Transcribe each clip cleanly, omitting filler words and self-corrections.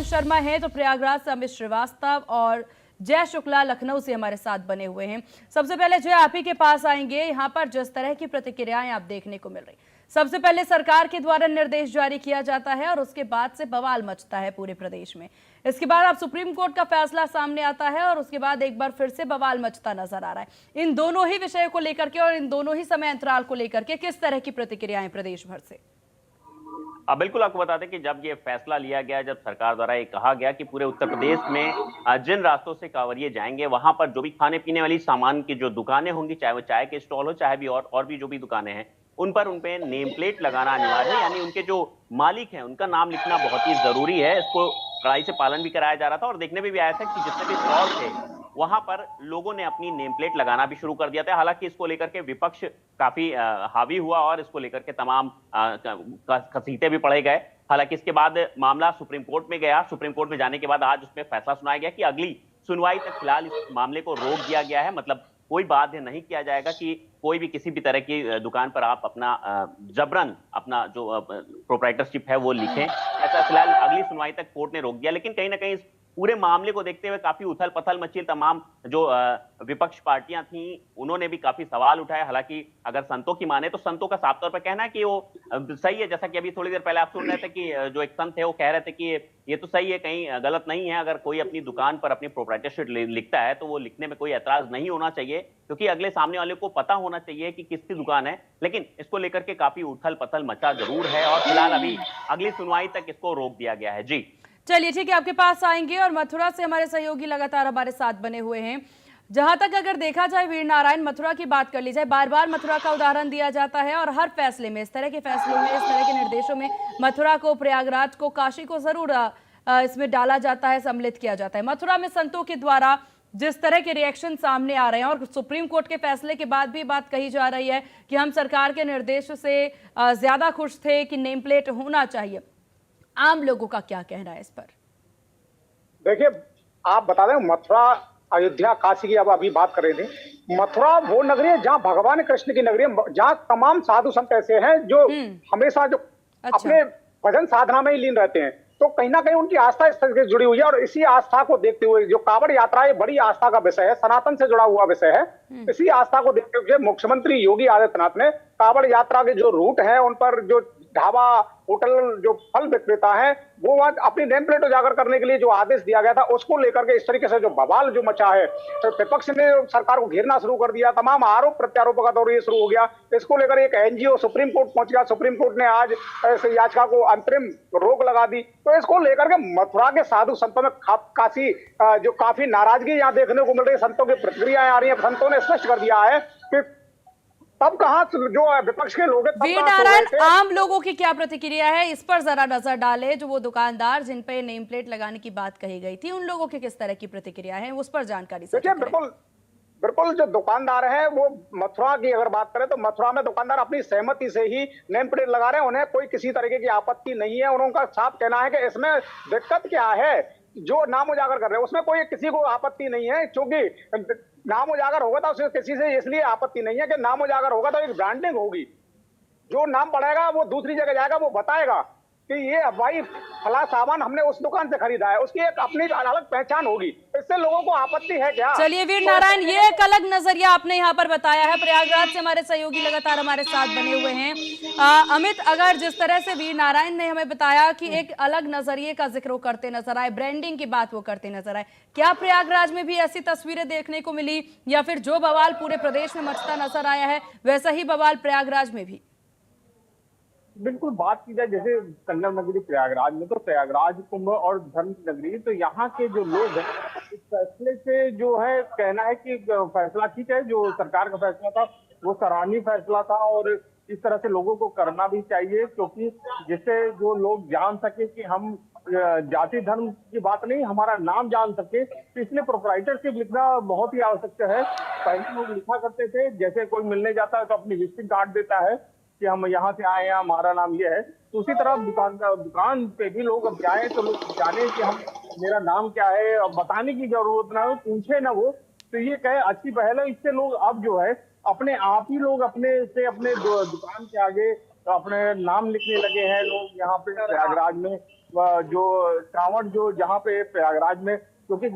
वीरनारायण शर्मा हैं तो प्रयागराज से अमित श्रीवास्तव और जय शुक्ला लखनऊ से हमारे साथ बने हुए हैं। सबसे पहले जय, आप ही के पास आएंगे। यहाँ पर जिस तरह की प्रतिक्रियाएं आप देखने को मिल रही, सबसे पहले सरकार के द्वारा निर्देश जारी किया जाता है और उसके बाद से बवाल मचता है पूरे प्रदेश में। इसके बाद अब सुप्रीम कोर्ट का फैसला सामने आता है और उसके बाद एक बार फिर से बवाल मचता नजर आ रहा है। इन दोनों ही विषयों को लेकर के और इन दोनों ही समय अंतराल को लेकर के किस तरह की प्रतिक्रियाएं प्रदेश भर से? बिल्कुल, आपको बता दें कि जब ये फैसला लिया गया, जब सरकार द्वारा ये कहा गया कि पूरे उत्तर प्रदेश में जिन रास्तों से कांवरिये जाएंगे वहां पर जो भी खाने पीने वाली सामान की जो दुकानें होंगी, चाहे वो चाय के स्टॉल हो, चाहे भी और भी जो भी दुकानें हैं, उन पे नेम प्लेट लगाना अनिवार्य है। यानी उनके जो मालिक हैं उनका नाम लिखना बहुत ही जरूरी है। इसको कड़ाई से पालन भी कराया जा रहा था और देखने में भी आया था कि जितने भी स्टॉल थे वहां पर लोगों ने अपनी नेम प्लेट लगाना भी शुरू कर दिया था। हालांकि इसको लेकर के विपक्ष काफी हावी हुआ और इसको लेकर के तमाम घसीटे भी पड़े गए। हालांकि इसके बाद मामला सुप्रीम कोर्ट में गया। सुप्रीम कोर्ट में जाने के बाद आज उसमें फैसला सुनाया गया कि अगली सुनवाई तक फिलहाल इस मामले को रोक दिया गया है। मतलब कोई बाध्य नहीं किया जाएगा कि कोई भी किसी भी तरह की दुकान पर आप अपना जबरन अपना जो प्रोप्राइटरशिप है वो लिखें। ऐसा फिलहाल अगली सुनवाई तक कोर्ट ने रोक दिया। लेकिन कहीं ना कहीं पूरे मामले को देखते हुए काफी उथल पथल मची। तमाम जो विपक्ष पार्टियां थी उन्होंने भी काफी सवाल उठाए। हालांकि अगर संतों की माने तो संतों का साफ तौर पर कहना है कि वो सही है। जैसा कि अभी थोड़ी देर पहले आप सुन रहे थे कि जो एक संत है वो कह रहे थे कि ये तो सही है, कहीं गलत नहीं है। अगर कोई अपनी दुकान पर अपनी प्रोप्राइटरशिप लिखता है तो वो लिखने में कोई ऐतराज नहीं होना चाहिए, क्योंकि अगले सामने वाले को पता होना चाहिए कि किसकी दुकान है। लेकिन इसको लेकर के काफी उथल पथल मचा जरूर है और फिलहाल अभी अगली सुनवाई तक इसको रोक दिया गया है। जी चलिए ठीक है, आपके पास आएंगे और मथुरा से हमारे सहयोगी लगातार हमारे साथ बने हुए हैं। जहां तक अगर देखा जाए वीरनारायण, मथुरा की बात कर ली जाए, बार बार मथुरा का उदाहरण दिया जाता है और हर फैसले में, इस तरह के फैसलों में, इस तरह के निर्देशों में मथुरा को, प्रयागराज को, काशी को जरूर इसमें डाला जाता है, सम्मिलित किया जाता है। मथुरा में संतों के द्वारा जिस तरह के रिएक्शन सामने आ रहे हैं और सुप्रीम कोर्ट के फैसले के बाद भी बात कही जा रही है कि हम सरकार के निर्देश से ज्यादा खुश थे कि नेम प्लेट होना चाहिए, आम लोगों का क्या कहना है इस पर? देखिए, आप बता दें, मथुरा, अयोध्या, काशी की अब अभी बात कर रहे थे। मथुरा वो नगरी है जहाँ भगवान कृष्ण की नगरी है, जहाँ तमाम साधु संत ऐसे हैं जो हमेशा जो अपने भजन साधना में ही लीन रहते हैं। तो कहीं ना कहीं उनकी आस्था इस तरह से जुड़ी हुई है और इसी आस्था को देखते हुए जो कांवड़ यात्रा है बड़ी आस्था का विषय है, सनातन से जुड़ा हुआ विषय है। इसी आस्था को देखते हुए मुख्यमंत्री योगी आदित्यनाथ ने कांवड़ यात्रा के जो रूट है उन पर जो ढाबा, होटल, जो फल विक्रेता है वो वहां अपनी नेम प्लेट उजागर करने के लिए जो आदेश दिया गया था उसको लेकर के इस तरीके से जो बवाल जो मचा है, तो विपक्ष ने सरकार को घेरना शुरू कर दिया। तमाम आरोप प्रत्यारोपों का दौर ये शुरू हो गया। इसको लेकर एक एनजीओ सुप्रीम कोर्ट पहुंच गया। सुप्रीम कोर्ट ने आज इस याचिका को अंतरिम रोक लगा दी। तो इसको लेकर के मथुरा के साधु संतों में काफी नाराजगी यहाँ देखने को मिल रही है। संतों की प्रतिक्रियाएं आ रही है। संतों ने स्पष्ट कर दिया है कि तब कहां जो विपक्ष के लोग हैं, वीरनारायण, आम लोगों की क्या प्रतिक्रिया है इस पर जरा नजर डाले। जो वो दुकानदार जिन पे नेम प्लेट लगाने की बात कही गई थी, उन लोगों की किस तरह की प्रतिक्रिया है, उस पर जानकारी देखिए। बिल्कुल जो दुकानदार है वो मथुरा की अगर बात करें तो मथुरा में दुकानदार अपनी सहमति से ही नेम प्लेट लगा रहे हैं। उन्हें कोई किसी तरीके की आपत्ति नहीं है। उनका साफ कहना है कि इसमें दिक्कत क्या है, जो नाम उजागर कर रहे हैं उसमें कोई किसी को आपत्ति नहीं है, क्योंकि नाम उजागर होगा तो उसे किसी से इसलिए आपत्ति नहीं है कि नाम उजागर होगा तो एक ब्रांडिंग होगी। जो नाम बढ़ेगा वो दूसरी जगह जाएगा, वो बताएगा कि ये भाई फला सामान हमने उस दुकान से खरीदा है, उसकी एक अपनी अलग पहचान होगी। इससे लोगों को आपत्ति है क्या? चलिए वीरनारायण, ये एक अलग नजरिया आपने यहाँ पर बताया है। प्रयागराज से हमारे सहयोगी लगातार हमारे साथ बने हुए हैं। अमित, अगर जिस तरह से वीरनारायण ने हमें बताया कि एक अलग नजरिए का जिक्र करते नजर आए, ब्रांडिंग की बात वो करते नजर आए, क्या प्रयागराज में भी ऐसी तस्वीरें देखने को मिली या फिर जो बवाल पूरे प्रदेश में मचता नजर आया है वैसा ही बवाल प्रयागराज में भी? बिल्कुल, बात की जाए जैसे संगम नगरी प्रयागराज में, तो प्रयागराज कुंभ और धर्म नगरी, तो यहाँ के जो लोग हैं इस फैसले से जो है कहना है कि फैसला ठीक है, जो सरकार का फैसला था वो सराहनीय फैसला था और इस तरह से लोगों को करना भी चाहिए, क्योंकि जिससे जो लोग जान सके कि हम जाति धर्म की बात नहीं, हमारा नाम जान सके, तो इसलिए प्रोप्राइटरशिप लिखना बहुत ही आवश्यक है। पहले लोग लिखा करते थे, जैसे कोई मिलने जाता है तो अपनी विजिटिंग कार्ड देता है कि हम यहाँ से आए हैं, हमारा नाम ये है। तो उसी तरह दुकान पे भी लोग अब जाए तो लोग जाने कि हम, मेरा नाम क्या है, अब बताने की जरूरत ना हो, पूछे ना वो, तो ये कहे अच्छी पहल है। इससे लोग अब जो है अपने आप ही लोग अपने दुकान के आगे अपने नाम लिखने लगे हैं लोग यहाँ पे प्रयागराज में। जो कांवड़ जो जहाँ पे प्रयागराज में, क्योंकि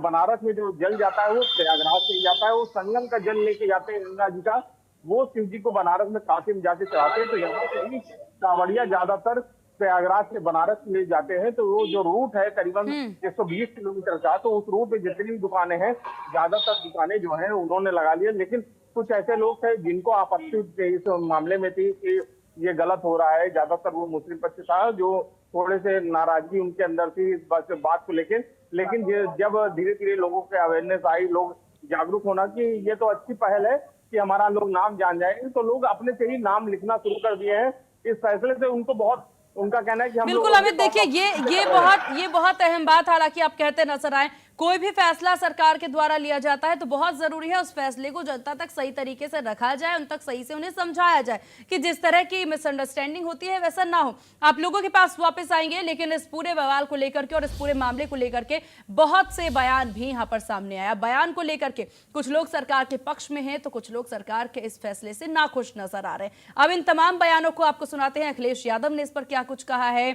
बनारस में जो जल जाता है वो प्रयागराज से ही जाता है, वो संगम का जल लेके जाते हैं गंगा जी का, वो शिव जी को बनारस में काशी में जाके चढ़ाते हैं। तो यहाँ से ही कांवड़िया ज्यादातर प्रयागराज से बनारस ले जाते हैं। तो वो जो रूट है करीबन 120 किलोमीटर का, तो उस रूट पे जितनी भी दुकानें हैं, ज्यादातर दुकानें जो हैं उन्होंने लगा लिया। लेकिन कुछ ऐसे लोग थे जिनको आपत्ति इस मामले में थी कि ये गलत हो रहा है, ज्यादातर वो मुस्लिम पक्ष था, जो थोड़े से नाराजगी उनके अंदर थी इस बात को लेकर। लेकिन जब धीरे धीरे लोगों के अवेयरनेस आई, लोग जागरूक होना कि ये तो अच्छी पहल है कि हमारा लोग नाम जान जाएंगे, तो लोग अपने से ही नाम लिखना शुरू कर दिए हैं। इस फैसले से उनको बहुत, उनका कहना है कि हम बिल्कुल अमित, देखिए ये बहुत अहम बात, हालांकि आप कहते नजर आए, कोई भी फैसला सरकार के द्वारा लिया जाता है तो बहुत जरूरी है उस फैसले को जनता तक सही तरीके से रखा जाए, उन तक सही से उन्हें समझाया जाए कि जिस तरह की मिसअंडरस्टैंडिंग होती है वैसा ना हो। आप लोगों के पास वापस आएंगे, लेकिन इस पूरे बवाल को लेकर के और इस पूरे मामले को लेकर के बहुत से बयान भी यहाँ पर सामने आया। बयान को लेकर के कुछ लोग सरकार के पक्ष में हैं तो कुछ लोग सरकार के इस फैसले से नाखुश नजर आ रहे हैं। अब इन तमाम बयानों को आपको सुनाते हैं। अखिलेश यादव ने इस पर क्या कुछ कहा है,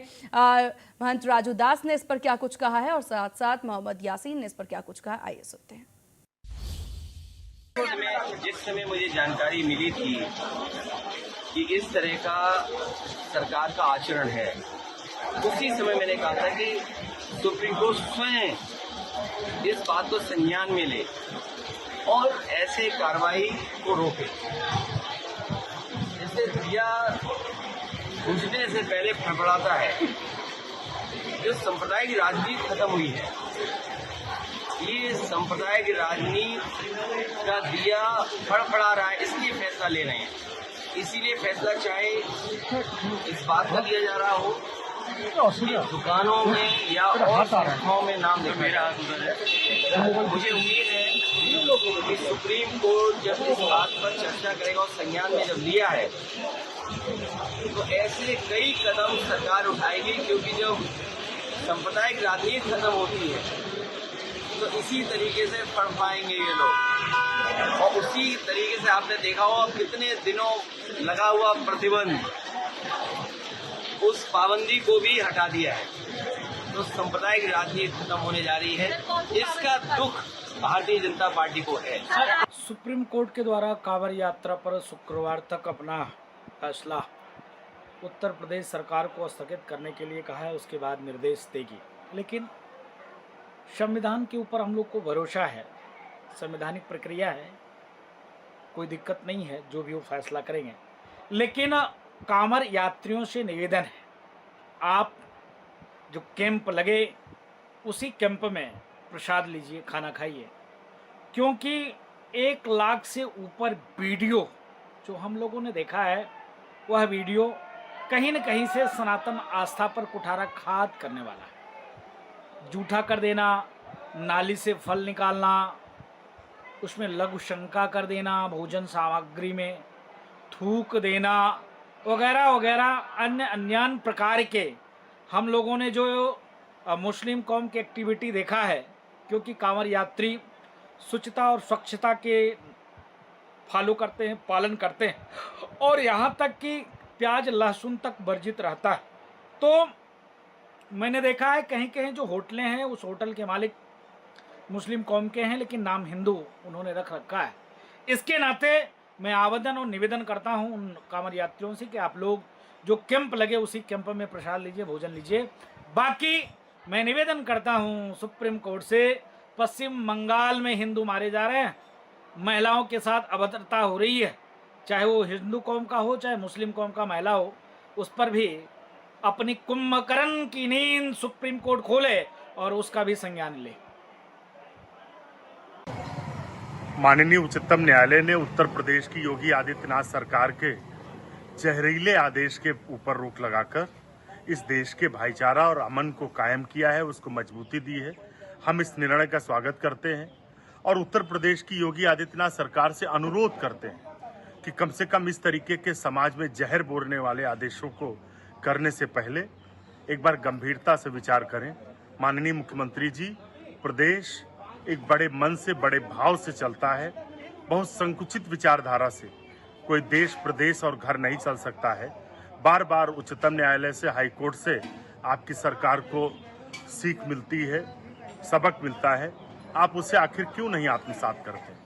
महंत राजू दास ने इस पर क्या कुछ कहा है और साथ साथ मोहम्मद यासीन ने इस पर क्या कुछ कहा, आइए सुनते हैं। जिस समय मुझे जानकारी मिली थी कि इस तरह का सरकार का आचरण है, उसी समय मैंने कहा था कि सुप्रीम कोर्ट स्वयं इस बात को संज्ञान में ले और ऐसे कार्रवाई को रोके। इससे दिया बुझने से पहले फड़फड़ाता है। जो सांप्रदायिक राजनीति खत्म हुई है, ये सांप्रदायिक राजनीति का दिया फड़फड़ा रहा है, इसलिए फैसला ले रहे हैं। इसीलिए फैसला चाहे इस बात का दिया जा रहा हो कि दुकानों में या और संस्थाओं में नाम लिखा है। मुझे उम्मीद है कि सुप्रीम कोर्ट जब इस बात पर चर्चा करेगा और संज्ञान में जब लिया है तो ऐसे कई कदम सरकार उठाएगी, क्योंकि जब सांप्रदायिक राजनीति खत्म होती है तो इसी तरीके से पढ़ पाएंगे ये लोग। और उसी तरीके से आपने देखा होगा कितने दिनों लगा हुआ प्रतिबंध, उस पाबंदी को भी हटा दिया है। तो सांप्रदायिक राजनीति खत्म होने जा रही है, इसका दुख भारतीय जनता पार्टी को है। सुप्रीम कोर्ट के द्वारा कांवड़ यात्रा पर शुक्रवार तक अपना फैसला उत्तर प्रदेश सरकार को स्थगित करने के लिए कहा है, उसके बाद निर्देश देगी। लेकिन संविधान के ऊपर हम लोग को भरोसा है, संवैधानिक प्रक्रिया है, कोई दिक्कत नहीं है, जो भी वो फैसला करेंगे। लेकिन कांवड़ यात्रियों से निवेदन है, आप जो कैंप लगे उसी कैंप में प्रसाद लीजिए, खाना खाइए, क्योंकि 1 लाख से ऊपर वीडियो जो हम लोगों ने देखा है, वह वीडियो कहीं न कहीं से सनातन आस्था पर कुठाराघात करने वाला है। जूठा कर देना, नाली से फल निकालना, उसमें लघु शंका कर देना, भोजन सामग्री में थूक देना वगैरह वगैरह अन्य अन्यान प्रकार के हम लोगों ने जो मुस्लिम कौम की एक्टिविटी देखा है, क्योंकि कांवड़ यात्री स्वच्छता और स्वच्छता के फॉलो करते हैं, पालन करते हैं, और यहाँ तक कि प्याज लहसुन तक वर्जित रहता है। तो मैंने देखा है कहीं कहीं जो होटलें हैं, उस होटल के मालिक मुस्लिम कौम के हैं, लेकिन नाम हिंदू उन्होंने रख रखा है। इसके नाते मैं आवेदन और निवेदन करता हूं उन कांवड़ यात्रियों से कि आप लोग जो कैंप लगे उसी कैंप में प्रसाद लीजिए, भोजन लीजिए। बाकी मैं निवेदन करता हूं सुप्रीम कोर्ट से, पश्चिम बंगाल में हिंदू मारे जा रहे हैं, महिलाओं के साथ अभद्रता हो रही है, चाहे वो हिंदू कौम का हो चाहे मुस्लिम कौम का महिला हो, उस पर भी अपनी कुंभकर्ण की नींद सुप्रीम कोर्ट खोले और उसका भी संज्ञान ले। माननीय उच्चतम न्यायालय ने उत्तर प्रदेश की योगी आदित्यनाथ सरकार के जहरीले आदेश के ऊपर रोक लगाकर इस देश के भाईचारा और अमन को कायम किया है, उसको मजबूती दी है। हम इस निर्णय का स्वागत करते हैं और उत्तर प्रदेश की योगी आदित्यनाथ सरकार से अनुरोध करते हैं कि कम से कम इस तरीके के समाज में जहर बोलने वाले आदेशों को करने से पहले एक बार गंभीरता से विचार करें। माननीय मुख्यमंत्री जी, प्रदेश एक बड़े मन से, बड़े भाव से चलता है। बहुत संकुचित विचारधारा से कोई देश, प्रदेश और घर नहीं चल सकता है। बार बार उच्चतम न्यायालय से, हाई कोर्ट से आपकी सरकार को सीख मिलती है, सबक मिलता है, आप उसे आखिर क्यों नहीं आत्मसात करते?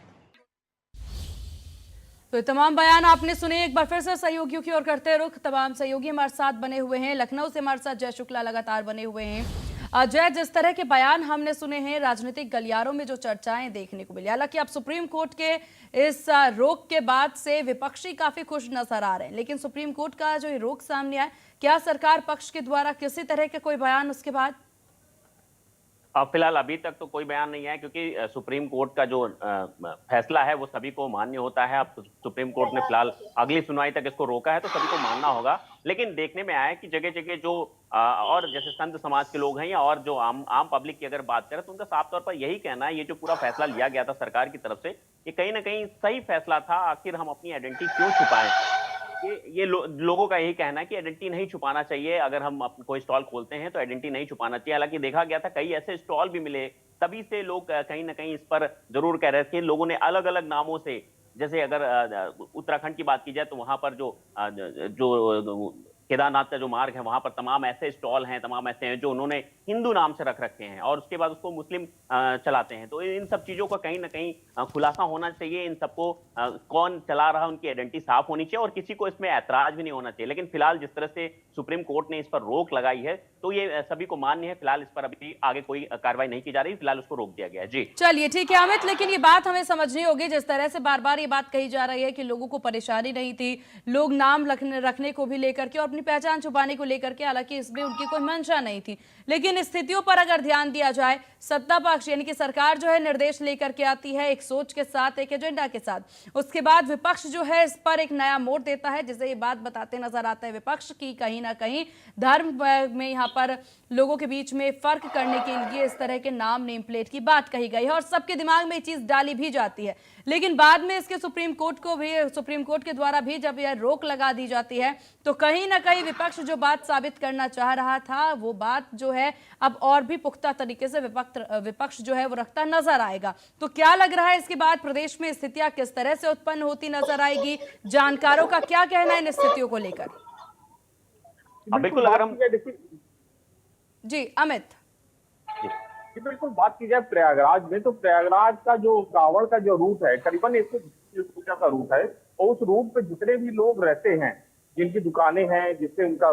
तो तमाम बयान आपने सुने। एक बार फिर से सहयोगियों की ओर करते रुख। तमाम सहयोगी हमारे साथ बने हुए हैं। लखनऊ से हमारे साथ जय शुक्ला लगातार बने हुए हैं। जय, जिस तरह के बयान हमने सुने हैं, राजनीतिक गलियारों में जो चर्चाएं देखने को मिली, हालांकि अब सुप्रीम कोर्ट के इस रोक के बाद से विपक्षी काफी खुश नजर आ रहे हैं, लेकिन सुप्रीम कोर्ट का जो ये रोक सामने आया, क्या सरकार पक्ष के द्वारा किसी तरह के कोई बयान उसके बाद? फिलहाल अभी तक तो कोई बयान नहीं है, क्योंकि सुप्रीम कोर्ट का जो फैसला है वो सभी को मान्य होता है। अब सुप्रीम कोर्ट ने फिलहाल अगली सुनवाई तक इसको रोका है, तो सभी को मानना होगा। लेकिन देखने में आया कि जगह जगह जो और जैसे संत समाज के लोग हैं या और जो आम पब्लिक की अगर बात करें, तो उनका साफ तौर पर यही कहना है, ये जो पूरा फैसला लिया गया था सरकार की तरफ से, ये कहीं ना कहीं सही फैसला था। आखिर हम अपनी आइडेंटिटी क्यों छुपाएं? ये लोगों का यही कहना है कि आइडेंटिटी नहीं छुपाना चाहिए। अगर हम कोई स्टॉल खोलते हैं तो आइडेंटिटी नहीं छुपाना चाहिए। हालांकि देखा गया था कई ऐसे स्टॉल भी मिले, तभी से लोग कहीं ना कहीं इस पर जरूर कह रहे थे। लोगों ने अलग अलग नामों से, जैसे अगर उत्तराखंड की बात की जाए तो वहां पर जो केदारनाथ का जो मार्ग है, वहां पर तमाम ऐसे स्टॉल हैं, तमाम ऐसे हैं जो उन्होंने हिंदू नाम से रख रखे हैं, और उसके बाद उसको मुस्लिम चलाते हैं। तो इन सब चीजों का कहीं ना कहीं खुलासा होना चाहिए। इन सबको कौन चला रहा है, उनकी आइडेंटिटी साफ होनी चाहिए, और किसी को इसमें ऐतराज भी नहीं होना चाहिए। लेकिन फिलहाल जिस तरह से सुप्रीम कोर्ट ने इस पर रोक लगाई है, तो ये सभी को मान्य है। फिलहाल इस पर अभी आगे कोई कार्रवाई नहीं की जा रही, फिलहाल उसको रोक दिया गया है। जी चलिए ठीक है अमित, लेकिन ये बात हमें समझनी होगी, जिस तरह से बार बार ये बात कही जा रही है कि लोगों को परेशानी नहीं थी, लोग नाम रखने को भी लेकर के और अपनी पहचान छुपाने को लेकर के, हालांकि इसमें उनकी कोई मंशा नहीं थी। लेकिन स्थितियों पर अगर ध्यान दिया जाए, सत्ता पक्ष यानी कि सरकार जो है निर्देश लेकर के आती है एक सोच के साथ, एक एजेंडा के साथ, उसके बाद विपक्ष जो है इस पर एक नया मोड़ देता है, जिसे ये बात बताते नजर आता है विपक्ष की कहीं ना कहीं धर्म में यहाँ पर लोगों के बीच में फर्क करने के लिए इस तरह के नाम नेम प्लेट की बात कही गई है, और सबके दिमाग में ये चीज डाली भी जाती है। लेकिन बाद में इसके सुप्रीम कोर्ट के द्वारा भी जब यह रोक लगा दी जाती है, तो कहीं ना कहीं विपक्ष जो बात साबित करना चाह रहा था, वो बात जो है अब और भी पुख्ता तरीके से विपक्ष जो है वो रखता नजर आएगा। तो क्या लग रहा है इसके बाद प्रदेश में स्थितियां किस तरह से उत्पन्न होती नजर आएगी? जानकारों का क्या कहना है इन स्थितियों को लेकर? बिल्कुल, अगर हम जी अमित बिल्कुल बात की जाए प्रयागराज में, तो प्रयागराज का जो कांवड़ का जो रूट है, करीबन 120 किलोमीटर का रूट है, और उस रूट पे जितने भी लोग रहते हैं, जिनकी दुकानें हैं, जिससे उनका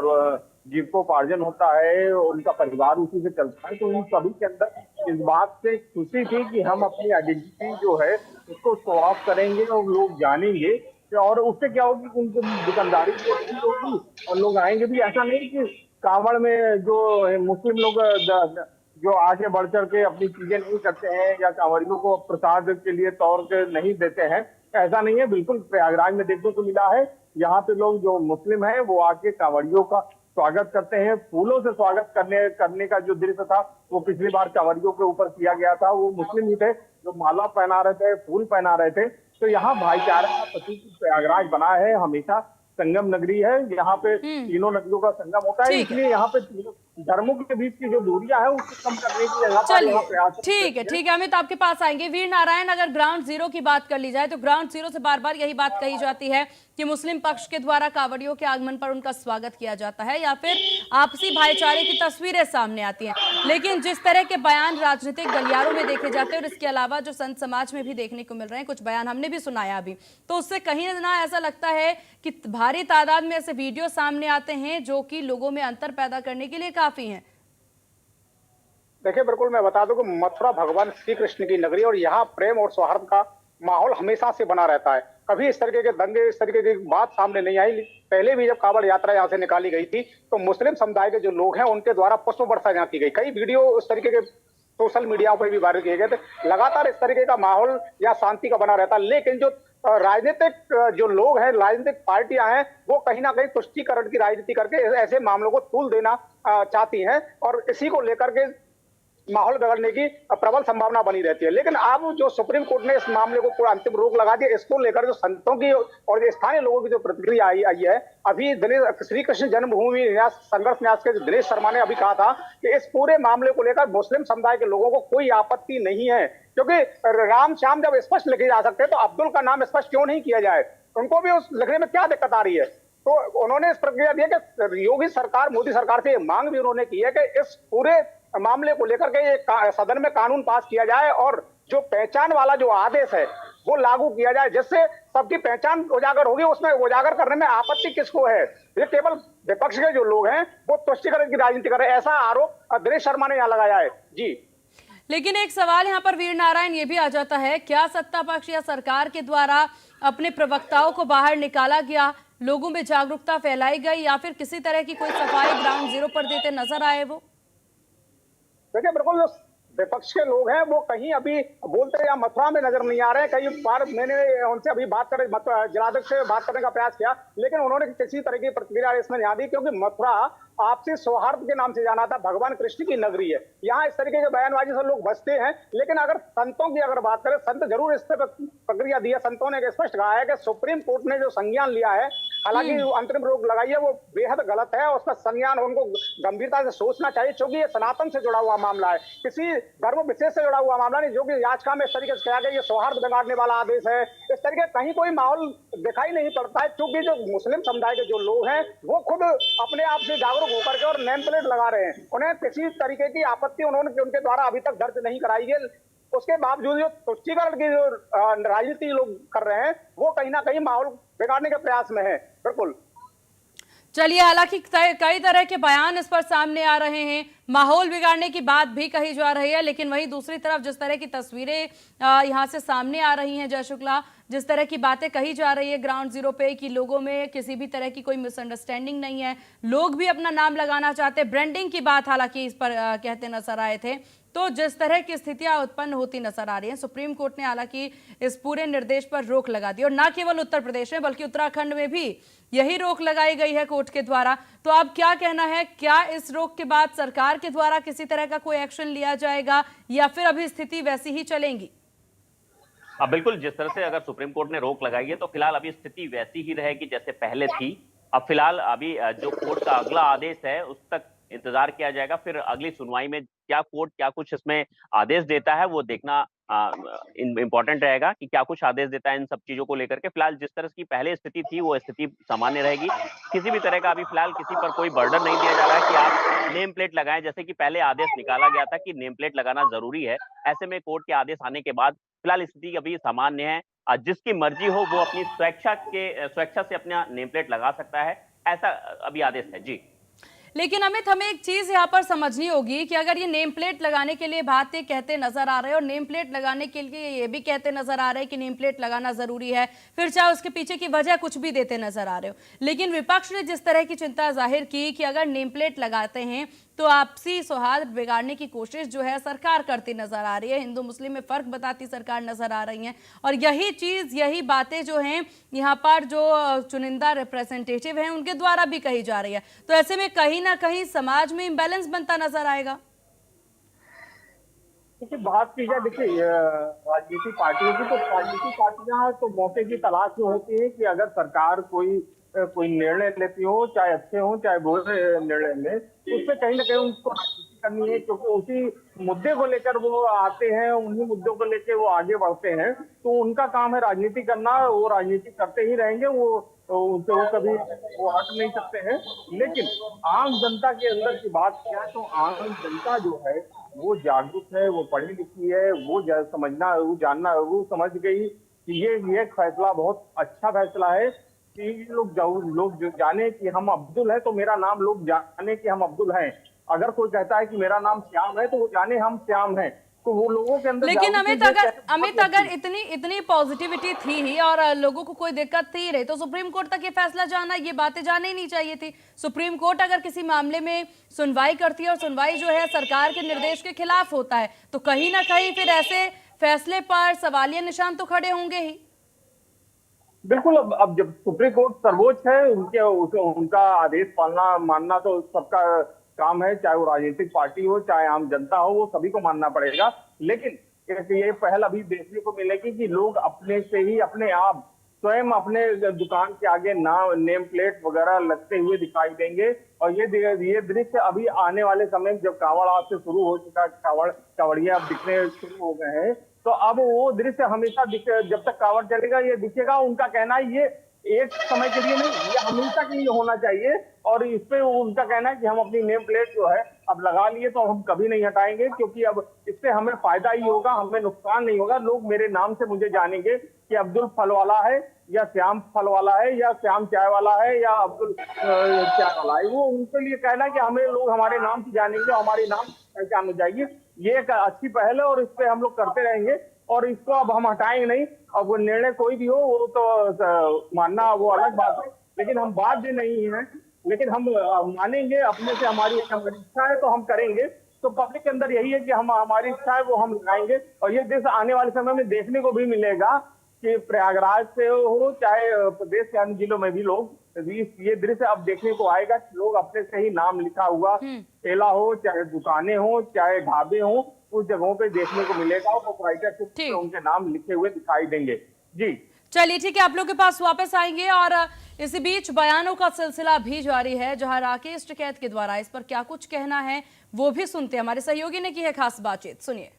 जीविकोपार्जन होता है, उनका परिवार उसी से चलता है, तो उन सभी के अंदर इस बात से खुशी थी कि हम अपनी आइडेंटिटी जो है उसको शो ऑफ करेंगे और लोग जानेंगे, और उससे क्या होगी, उनको दुकानदारी होगी और लोग आएंगे भी। ऐसा नहीं कि कांवड़ में जो मुस्लिम लोग जो आगे बढ़ चढ़ के अपनी चीजें नहीं करते हैं या कांवड़ियों को प्रसाद के लिए तौर के नहीं देते हैं, ऐसा नहीं है। बिल्कुल प्रयागराज में देखने को मिला है, यहाँ पे लोग जो मुस्लिम हैं वो आके कांवड़ियों का स्वागत करते हैं। फूलों से स्वागत करने का जो दृश्य था वो पिछली बार कांवड़ियों के ऊपर किया गया था, वो मुस्लिम ही थे जो माला पहना रहे थे, फूल पहना रहे थे। तो यहाँ भाईचारा का प्रतीक प्रयागराज बना है, हमेशा संगम नगरी है, यहाँ पे तीनों नदियों का संगम होता है, इसलिए यहाँ पे धर्मों के बीच की जो दूरियां है उसको कम करने की जगह पर यहाँ प्रयास। ठीक है अमित, आपके पास आएंगे। वीर नारायण, अगर ग्राउंड जीरो की बात कर ली जाए, तो ग्राउंड जीरो से बार बार यही बात कही जाती है कि मुस्लिम पक्ष के द्वारा कांवड़ियों के आगमन पर उनका स्वागत किया जाता है, या फिर आपसी भाईचारे की तस्वीरें सामने आती हैं। लेकिन जिस तरह के बयान राजनीतिक गलियारों में देखे जाते हैं, और इसके अलावा जो संत समाज में भी देखने को मिल रहे हैं, कुछ बयान हमने भी सुनाया अभी, तो उससे कहीं ना ऐसा लगता है कि भारी तादाद में ऐसे वीडियो सामने आते हैं जो कि लोगों में अंतर पैदा करने के लिए काफी हैं। देखिए, बिल्कुल मैं बता दूं कि मथुरा भगवान श्री कृष्ण की नगरी, और यहाँ प्रेम और सौहार्द का माहौल हमेशा से बना रहता है। कभी इस तरीके के दंगे, इस तरीके की बात सामने नहीं आई। पहले भी जब कांवड़ यात्रा यहाँ से निकाली गई थी, तो मुस्लिम समुदाय के जो लोग हैं उनके द्वारा पुष्प वर्षा यहाँ की गई। कई वीडियो इस तरीके के सोशल मीडिया पर भी वायरल किए गए थे। लगातार इस तरीके का माहौल या शांति का बना रहता है। लेकिन जो राजनीतिक जो लोग हैं, राजनीतिक पार्टियां हैं, वो कहीं ना कहीं तुष्टीकरण की राजनीति करके ऐसे मामलों को तूल देना चाहती हैं, और इसी को लेकर के माहौल बिगड़ने की प्रबल संभावना बनी रहती है। लेकिन अब जो सुप्रीम कोर्ट ने इस मामले को पूरा अंतिम रोक लगा दिया, इसको लेकर जो संतों की और स्थानीय लोगों की जो प्रतिक्रिया आई है, अभी श्री कृष्ण जन्मभूमि संघर्ष न्यास के दिनेश शर्मा ने अभी कहा था कि इस पूरे मामले को लेकर मुस्लिम समुदाय के लोगों को कोई आपत्ति नहीं है, क्योंकि राम श्याम जब स्पष्ट लिखे जा सकते हैं तो अब्दुल का नाम स्पष्ट क्यों नहीं किया जाए? उनको भी उस लिखने में क्या दिक्कत आ रही है? तो उन्होंने इस प्रक्रिया दी है कि योगी सरकार, मोदी सरकार से ये मांग भी उन्होंने की है कि इस पूरे मामले को लेकर के ये सदन में कानून पास किया जाए और जो पहचान वाला जो आदेश है वो लागू किया जाए, जिससे सबकी पहचान उजागर होगी। उसमें उजागर करने में आपत्ति किसको है? ये केवल विपक्ष के जो लोग हैं वो तुष्टीकरण की राजनीति कर रहे हैं, ऐसा आरोप दिनेश शर्मा ने यहाँ लगाया है। जी, लेकिन एक सवाल यहाँ पर वीर नारायण ये भी आ जाता है, क्या सत्ता पक्ष या सरकार के द्वारा अपने प्रवक्ताओं को बाहर निकाला गया, लोगों में जागरूकता फैलाई गई, या फिर किसी तरह की कोई सफाई ग्राउंड जीरो पर देते नजर आए वो? देखिए, बिल्कुल जो विपक्ष के लोग हैं वो कहीं अभी बोलते या मथुरा में नजर नहीं आ रहे हैं। कई बार मैंने उनसे अभी जिलाध्यक्ष से बात करने का प्रयास किया, लेकिन उन्होंने किसी तरह की प्रतिक्रिया इसमें नहीं दी, क्योंकि मथुरा आपसी सौहार्द के नाम से जाना था, भगवान कृष्ण की नगरी है। यहाँ इस तरीके के बयानबाजी से लोग बचते हैं। लेकिन अगर संतों की अगर बात करें, संत जरूर इस पर प्रक्रिया दी है। संतों ने स्पष्ट कहा है कि सुप्रीम कोर्ट ने जो संज्ञान लिया है, हालांकि अंतरिम रोक लगाई है, वो बेहद गलत है। उसका संज्ञान उनको गंभीरता से सोचना चाहिए, क्योंकि ये सनातन से जुड़ा हुआ मामला है, किसी धर्म विशेष से जुड़ा हुआ मामला नहीं। जो कि याचिका में इस तरीके से कहा गया ये सौहार्द बिगाड़ने वाला आदेश है, इस तरीके कहीं कोई माहौल दिखाई नहीं पड़ता है। क्योंकि जो मुस्लिम समुदाय के जो लोग हैं वो खुद अपने आप से जागरूक होकर के और नेम प्लेट लगा रहे हैं। उन्हें किसी तरीके की आपत्ति उनके द्वारा अभी तक दर्ज नहीं कराई गई। उसके बावजूद जो तुष्टीकरण की जो राजनीति लोग कर रहे हैं वो कहीं ना कहीं माहौल बिगाड़ने के प्रयास में है। बिल्कुल। चलिए, हालांकि कई तरह के बयान इस पर सामने आ रहे हैं, माहौल बिगाड़ने की बात भी कही जा रही है, लेकिन वहीं दूसरी तरफ जिस तरह की तस्वीरें यहां से सामने आ रही हैं जय शुक्ला, जिस तरह की बातें कही जा रही है ग्राउंड जीरो पे कि लोगों में किसी भी तरह की कोई मिसअंडरस्टैंडिंग नहीं है, लोग भी अपना नाम लगाना चाहते, ब्रांडिंग की बात हालांकि इस पर कहते नजर आए थे। तो जिस तरह की स्थितियां उत्पन्न होती नजर आ रही हैं, सुप्रीम कोर्ट ने हालांकि इस पूरे निर्देश पर रोक लगा दी, और न केवल उत्तर प्रदेश में बल्कि उत्तराखंड में भी यही रोक लगाई गई है कोर्ट के द्वारा। तो अब क्या कहना है, क्या इस रोक के बाद सरकार के द्वारा किसी तरह का कोई एक्शन लिया जाएगा या फिर अभी स्थिति वैसी ही चलेगी? अब बिल्कुल, जिस तरह से अगर सुप्रीम कोर्ट ने रोक लगाई है तो फिलहाल अभी स्थिति वैसी ही रहेगी जैसे पहले थी। अब फिलहाल अभी जो कोर्ट का अगला आदेश है उस तक इंतजार किया जाएगा। फिर अगली सुनवाई में क्या कोर्ट क्या कुछ इसमें आदेश देता है वो देखना इम्पोर्टेंट रहेगा कि क्या कुछ आदेश देता है इन सब चीजों को लेकर के। फिलहाल जिस तरह की पहले स्थिति थी वो स्थिति सामान्य रहेगी। किसी भी तरह का अभी फिलहाल किसी पर कोई बर्डन नहीं दिया जा रहा है कि आप नेम प्लेट लगाएं, जैसे कि पहले आदेश निकाला गया था कि नेम प्लेट लगाना जरूरी है। ऐसे में कोर्ट के आदेश आने के बाद फिलहाल स्थिति अभी सामान्य है। जिसकी मर्जी हो वो अपनी स्वेच्छा से अपना नेम प्लेट लगा सकता है, ऐसा अभी आदेश है। जी, लेकिन अमित, हमें एक चीज यहाँ पर समझनी होगी कि अगर ये नेम प्लेट लगाने के लिए बातें कहते नजर आ रहे हैं और नेम प्लेट लगाने के लिए ये भी कहते नजर आ रहे हैं कि नेम प्लेट लगाना जरूरी है, फिर चाहे उसके पीछे की वजह कुछ भी देते नजर आ रहे हो, लेकिन विपक्ष ने जिस तरह की चिंता जाहिर की कि अगर नेम प्लेट लगाते हैं तो आपसी सौहार्द बिगाड़ने की कोशिश जो है सरकार करती नजर आ रही है, हिंदू मुस्लिम में फर्क बताती सरकार नजर आ रही है, और यही चीज यही बातें जो हैं यहाँ पर जो चुनिंदा रिप्रेजेंटेटिव हैं उनके द्वारा भी कही जा रही है। तो ऐसे में कहीं ना कहीं समाज में इम्बैलेंस बनता नजर आएगा। देखिए, बात की जाए, देखिए राजनीतिक पार्टियों की, तो राजनीतिक पार्टियां तो मौके की तलाश में होती है कि अगर सरकार कोई निर्णय लेती हो, चाहे अच्छे हो चाहे बुरे निर्णय ले, उसमें कहीं ना कहीं उनको राजनीति करनी है, क्योंकि उसी मुद्दे को लेकर वो आते हैं, उन्हीं मुद्दों को लेकर वो आगे बढ़ते हैं। तो उनका काम है राजनीति करना, वो राजनीति करते ही रहेंगे, उनसे वो कभी वो हट नहीं सकते हैं। लेकिन आम जनता के अंदर की बात किया तो आम जनता जो है वो जागरूक है, वो पढ़ी लिखी है, वो समझना, वो जानना, वो समझ गई कि ये फैसला बहुत अच्छा फैसला है कि लोग जाने कि हम अब्दुल है, तो मेरा नाम लोग जाने कि हम अब्दुल हैं। अगर कोई कहता है कि मेरा नाम श्याम है तो वो जाने हम श्याम हैं। तो वो लोगों के अंदर, लेकिन अमित अगर इतनी पॉजिटिविटी थी ही और लोगों को कोई दिक्कत थी रही तो सुप्रीम कोर्ट तक ये फैसला जाना, ये बातें जाने ही नहीं चाहिए थी। सुप्रीम कोर्ट अगर किसी मामले में सुनवाई करती है और सुनवाई जो है सरकार के निर्देश के खिलाफ होता है तो कहीं ना कहीं फिर ऐसे फैसले पर सवालिया निशान तो खड़े होंगे ही। बिल्कुल। अब जब सुप्रीम कोर्ट सर्वोच्च है, उनका आदेश मानना तो सबका काम है, चाहे वो राजनीतिक पार्टी हो चाहे आम जनता हो, वो सभी को मानना पड़ेगा। लेकिन ये पहल अभी देखने को मिलेगी कि लोग अपने से ही अपने आप स्वयं अपने दुकान के आगे नेम प्लेट वगैरह लगते हुए दिखाई देंगे। और ये दृश्य अभी आने वाले समय जब कांवड़ आज से शुरू हो चुका, कांवड़िया अब दिखने शुरू हो गए हैं, तो अब वो दृश्य हमेशा जब तक कांवड़ चलेगा ये दिखेगा। उनका कहना है ये एक समय के लिए नहीं, ये हमेशा के लिए होना चाहिए। और इस पे उनका कहना है कि हम अपनी नेम प्लेट जो है अब लगा लिए तो हम कभी नहीं हटाएंगे, क्योंकि अब इससे हमें फायदा ही होगा, हमें नुकसान नहीं होगा। लोग मेरे नाम से मुझे जानेंगे कि अब्दुल फल वाला है या श्याम फल वाला है या श्याम चाय वाला है या अब्दुल चाय वाला है। वो उनके लिए कहना है कि हमें लोग हमारे नाम से जानेंगे, हमारे नाम पहचान हो जाएगी। ये एक अच्छी पहल है और इस पे हम लोग करते रहेंगे और इसको अब हम हटाएंगे नहीं। अब वो निर्णय कोई भी हो वो तो मानना वो अलग बात है, लेकिन हम बाध्य नहीं है, लेकिन हम मानेंगे अपने से। हमारी इच्छा है तो हम करेंगे। तो पब्लिक के अंदर यही है कि हम हमारी इच्छा है वो हम लगाएंगे। और ये दृश्य आने वाले समय में देखने को भी मिलेगा कि प्रयागराज से हो चाहे प्रदेश के अन्य जिलों में भी लोग ये दृश्य अब देखने को आएगा कि लोग अपने से ही नाम लिखा हुआ ठेला हो चाहे दुकानें हो चाहे ढाबे हो उस जगहों पे देखने को मिलेगा और प्रोप्राइटरशिप पे उनके नाम लिखे हुए दिखाई देंगे। जी चलिए ठीक है, आप लोग के पास वापस आएंगे। और इसी बीच बयानों का सिलसिला भी जारी है, जहां राकेश टिकैत के द्वारा इस पर क्या कुछ कहना है वो भी सुनते हैं। हमारे सहयोगी ने की है खास बातचीत, सुनिए।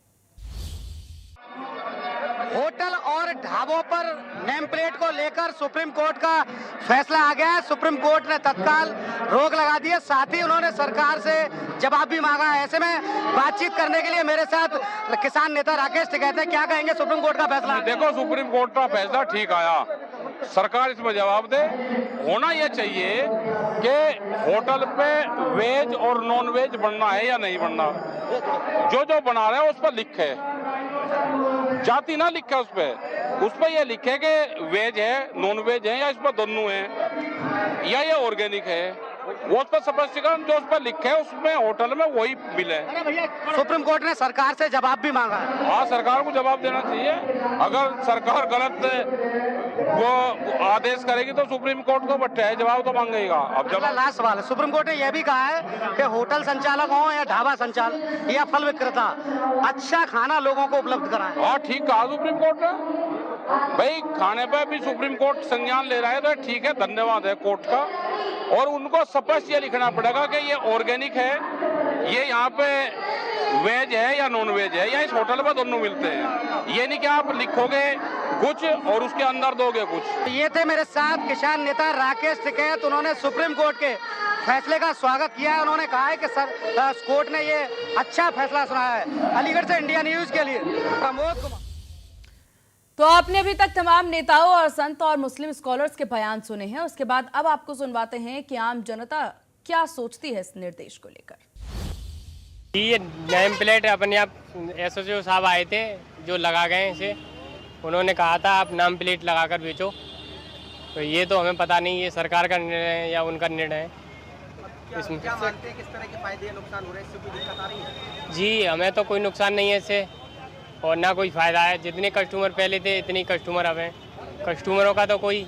होटल और ढाबों पर नेम प्लेट को लेकर सुप्रीम कोर्ट का फैसला आ गया है। सुप्रीम कोर्ट ने तत्काल रोक लगा दी है, साथ ही उन्होंने सरकार से जवाब भी मांगा है। ऐसे में बातचीत करने के लिए मेरे साथ किसान नेता राकेश टिकैत हैं। क्या कहेंगे सुप्रीम कोर्ट का फैसला? देखो, सुप्रीम कोर्ट का फैसला ठीक आया, सरकार इसमें जवाब दे। होना यह चाहिए कि होटल पे वेज और नॉन वेज बनना है या नहीं बनना, जो बना रहे हैं उस पर लिखे, जाति ना लिखे उस पर यह लिखे कि वेज है नॉन वेज है या इस पर दोनों है या ये ऑर्गेनिक है, वो उस पर स्पष्टीकरण जो उस पर लिखे है उसमें होटल में वही मिले। सुप्रीम कोर्ट ने सरकार से जवाब भी मांगा है। हाँ, सरकार को जवाब देना चाहिए। अगर सरकार गलत वो आदेश करेगी तो सुप्रीम कोर्ट को बट्टे है, जवाब तो मांगेगा। अब जब लास्ट सवाल है, सुप्रीम कोर्ट ने यह भी कहा है कि होटल संचालक हो या ढाबा संचालक या फल विक्रेता अच्छा खाना लोगों को उपलब्ध कराएं। हाँ, ठीक कहा सुप्रीम कोर्ट ने। भाई, खाने पे भी सुप्रीम कोर्ट संज्ञान ले रहा है तो ठीक है, धन्यवाद है कोर्ट का। और उनको स्पष्ट ये लिखना पड़ेगा कि ये ऑर्गेनिक है, ये यहाँ पे वेज है या नॉन वेज है या इस होटल में दोनों मिलते हैं। ये नहीं कि आप लिखोगे कुछ और उसके अंदर दोगे कुछ। ये थे मेरे साथ किसान नेता राकेश टिकैत। उन्होंने सुप्रीम कोर्ट के फैसले का स्वागत किया है। उन्होंने कहा है कि कोर्ट ने ये अच्छा फैसला सुनाया है। अलीगढ़ से इंडिया न्यूज के लिए प्रमोद कुमार। तो आपने अभी तक तमाम नेताओं और संत और मुस्लिम स्कॉलर्स के बयान सुने हैं। उसके बाद अब आपको सुनवाते हैं कि आम जनता क्या सोचती है इस निर्देश को लेकर। ये नेम प्लेट अपने आप एसओ साहब आए थे जो लगा गए इसे, उन्होंने कहा था आप नाम प्लेट लगाकर बेचो। तो ये तो हमें पता नहीं, ये सरकार का निर्णय है या उनका निर्णय है। इसमें क्या मानते हैं, किस तरह के फायदे नुकसान हो रहे हैं, इससे कोई दिक्कत आ रही है? जी, हमें तो कोई नुकसान नहीं है इससे और ना कोई फ़ायदा है। जितने कस्टमर पहले थे इतने कस्टमर अब हैं। कस्टमरों का तो कोई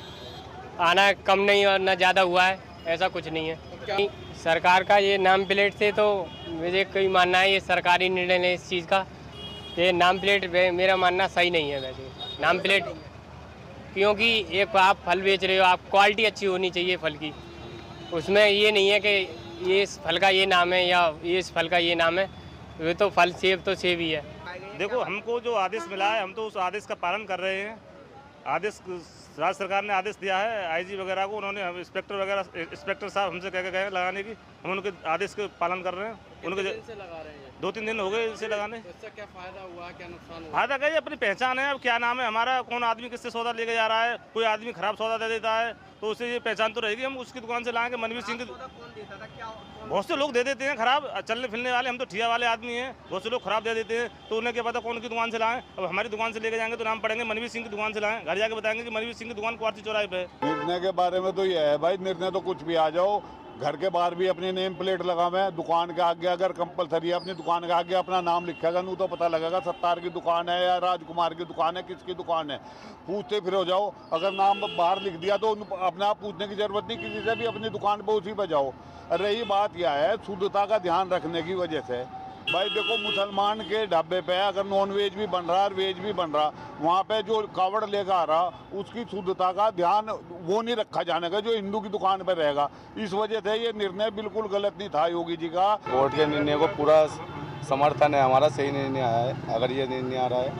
आना कम नहीं और ना ज़्यादा हुआ है, ऐसा कुछ नहीं है। सरकार का ये नाम प्लेट से तो मुझे कोई मानना है ये सरकारी निर्णय है इस चीज़ का। ये नाम प्लेट मेरा मानना सही नहीं है। वैसे नाम प्लेट क्योंकि एक आप फल बेच रहे हो, आप क्वालिटी अच्छी होनी चाहिए फल की। उसमें ये नहीं है कि ये इस फल का ये नाम है या ये इस फल का ये नाम है। ये तो फल सेब तो सेब ही है। देखो, हमको जो आदेश मिला है हम तो उस आदेश का पालन कर रहे हैं। आदेश राज्य सरकार ने आदेश दिया है आईजी वगैरह को, उन्होंने इंस्पेक्टर साहब हमसे कह के गए लगाने की, हम उनके आदेश के पालन कर रहे हैं। उनके से लगा रहे हैं 2-3 दिन हो गए इसे लगाने। इससे क्या फायदा हुआ, क्या नुकसान हुआ? फायदा क्या है, अपनी पहचान है। अब क्या नाम है हमारा, कौन आदमी किससे सौदा लेके जा रहा है। कोई आदमी खराब सौदा दे देता है तो उससे ये पहचान तो रहेगी। हम उसकी दुकान से लाएंगे। मनवीर सिंह की बहुत से लोग दे देते हैं खराब, चलने फिरने वाले, हम तो ठिया वाले आदमी हैं, बहुत से लोग खराब दे देते हैं तो उन्हें क्या पता कौन की दुकान से लाएं। अब हमारी दुकान से लेके जाएंगे तो नाम पड़ेंगे मनवीर सिंह की दुकान से लाएं, घर जाके बताएंगे कि मनवीर सिंह की दुकान क्वार्टी चौराहे पे है। निर्णय के बारे में तो ये है भाई, निर्णय तो कुछ भी आ जाओ, घर के बाहर भी अपनी नेम प्लेट लगावे, दुकान के आगे अगर कंपलसरी है अपनी दुकान के आगे अपना नाम लिखेगा, नहीं तो पता लगेगा सत्तार की दुकान है या राजकुमार की दुकान है, किसकी दुकान है। पूछते फिर हो जाओ, अगर नाम बाहर लिख दिया तो अपने आप पूछने की जरूरत नहीं, किसी से भी अपनी दुकान पर उसी पर जाओ। रही बात यह है शुद्धता का ध्यान रखने की वजह से, भाई देखो मुसलमान के ढाबे पे अगर नॉन वेज भी बन रहा है और वेज भी बन रहा, वहाँ पे जो कावड़ लेकर आ रहा उसकी शुद्धता का ध्यान वो नहीं रखा जाने का जो हिंदू की दुकान पे रहेगा। इस वजह से ये निर्णय बिल्कुल गलत नहीं था योगी जी का। कोर्ट के निर्णय को पूरा समर्थन है हमारा, सही निर्णय आया है अगर ये निर्णय आ रहा है,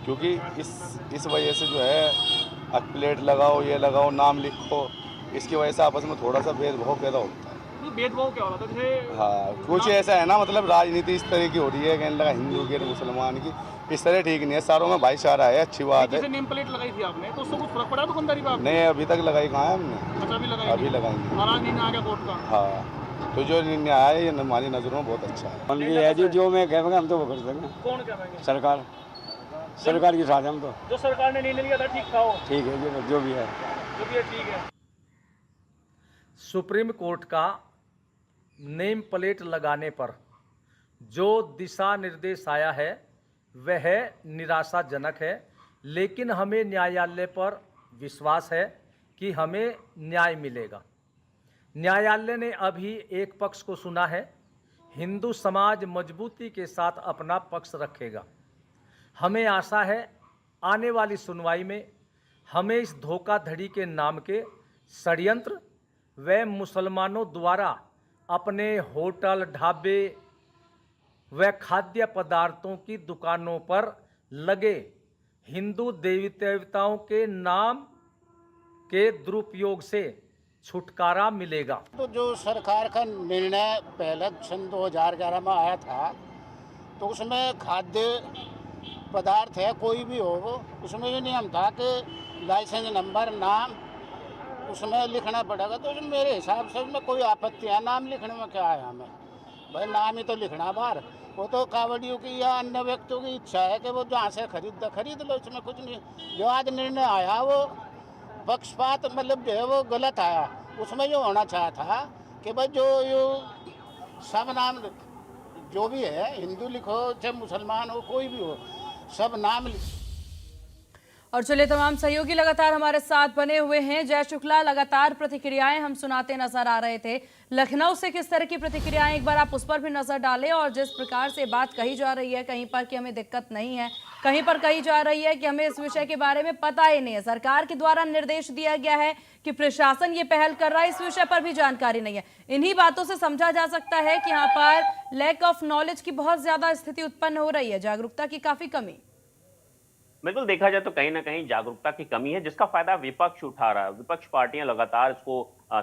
क्योंकि इस वजह से जो है अब प्लेट लगाओ, ये लगाओ, नाम लिखो, इसकी वजह से आपस में थोड़ा सा भेदभाव पैदा होता है। भेदभाव क्या हो रहा था? जैसे हाँ, कुछ ऐसा है ना, मतलब राजनीति इस तरह की हो रही है, कहने लगा हिंदू की मुसलमान की, इस तरह ठीक नहीं है। सारों में भाईचारा है, अच्छी बात है। जैसे नेम प्लेट लगाई थी आपने, तो उससे कुछ फर्क पड़ा दुकानदारी पे? नहीं, अभी तक लगाई कहाँ है हमने। अच्छा, अभी लगाई? अभी लगाएंगे। नाराज नहीं आ गया कोर्ट का? हाँ, तो जो निर्णय आया है ये हमारी नज़रों में बहुत अच्छा है। है जी, जो मैं कहेंगे हम तो वो कर देंगे। कौन कहेंगे? सरकार की साथ हम तो। जो सरकार ने निर्णय लिया था ठीक था वो? ठीक है जी, जो भी है ठीक है। सुप्रीम कोर्ट का नेम प्लेट लगाने पर जो दिशा निर्देश आया है वह निराशाजनक है, लेकिन हमें न्यायालय पर विश्वास है कि हमें न्याय मिलेगा। न्यायालय ने अभी एक पक्ष को सुना है, हिंदू समाज मजबूती के साथ अपना पक्ष रखेगा। हमें आशा है आने वाली सुनवाई में हमें इस धोखाधड़ी के नाम के षड्यंत्र व मुसलमानों द्वारा अपने होटल, ढाबे व खाद्य पदार्थों की दुकानों पर लगे हिंदू देवी देवताओं के नाम के दुरुपयोग से छुटकारा मिलेगा। तो जो सरकार का निर्णय पहले सन 2011 में आया था, तो उसमें खाद्य पदार्थ है कोई भी हो, उसमें ये नियम था कि लाइसेंस नंबर, नाम उसमें लिखना पड़ेगा। तो मेरे हिसाब से उसमें कोई आपत्ति है नाम लिखने में? क्या है हमें भाई, नाम ही तो लिखना बाहर। वो तो कावड़ियों की या अन्य व्यक्तियों की इच्छा है कि वो जहाँ से खरीद लो, इसमें कुछ नहीं। जो आज निर्णय आया वो पक्षपात, मतलब जो है वो गलत आया। उसमें जो होना चाहा था कि भाई जो सब नाम जो भी है, हिंदू लिखो चाहे मुसलमान हो, कोई भी हो, सब नाम और चलिए, तमाम सहयोगी लगातार हमारे साथ बने हुए हैं। जय शुक्ला, लगातार प्रतिक्रियाएं हम सुनाते नजर आ रहे थे। लखनऊ से किस तरह की प्रतिक्रियाएं, एक बार आप उस पर भी नजर डालें। और जिस प्रकार से बात कही जा रही है, कहीं पर कि हमें दिक्कत नहीं है, कहीं पर कही जा रही है कि हमें इस विषय के बारे में पता ही नहीं है, सरकार के द्वारा निर्देश दिया गया है कि प्रशासन ये पहल कर रहा है, इस विषय पर भी जानकारी नहीं है। इन्हीं बातों से समझा जा सकता है कि यहाँ पर लैक ऑफ नॉलेज की बहुत ज्यादा स्थिति उत्पन्न हो रही है, जागरूकता की काफी कमी। बिल्कुल, देखा जाए तो कहीं ना कहीं जागरूकता की कमी है, जिसका फायदा विपक्ष उठा रहा है। विपक्ष पार्टियां लगातार इसको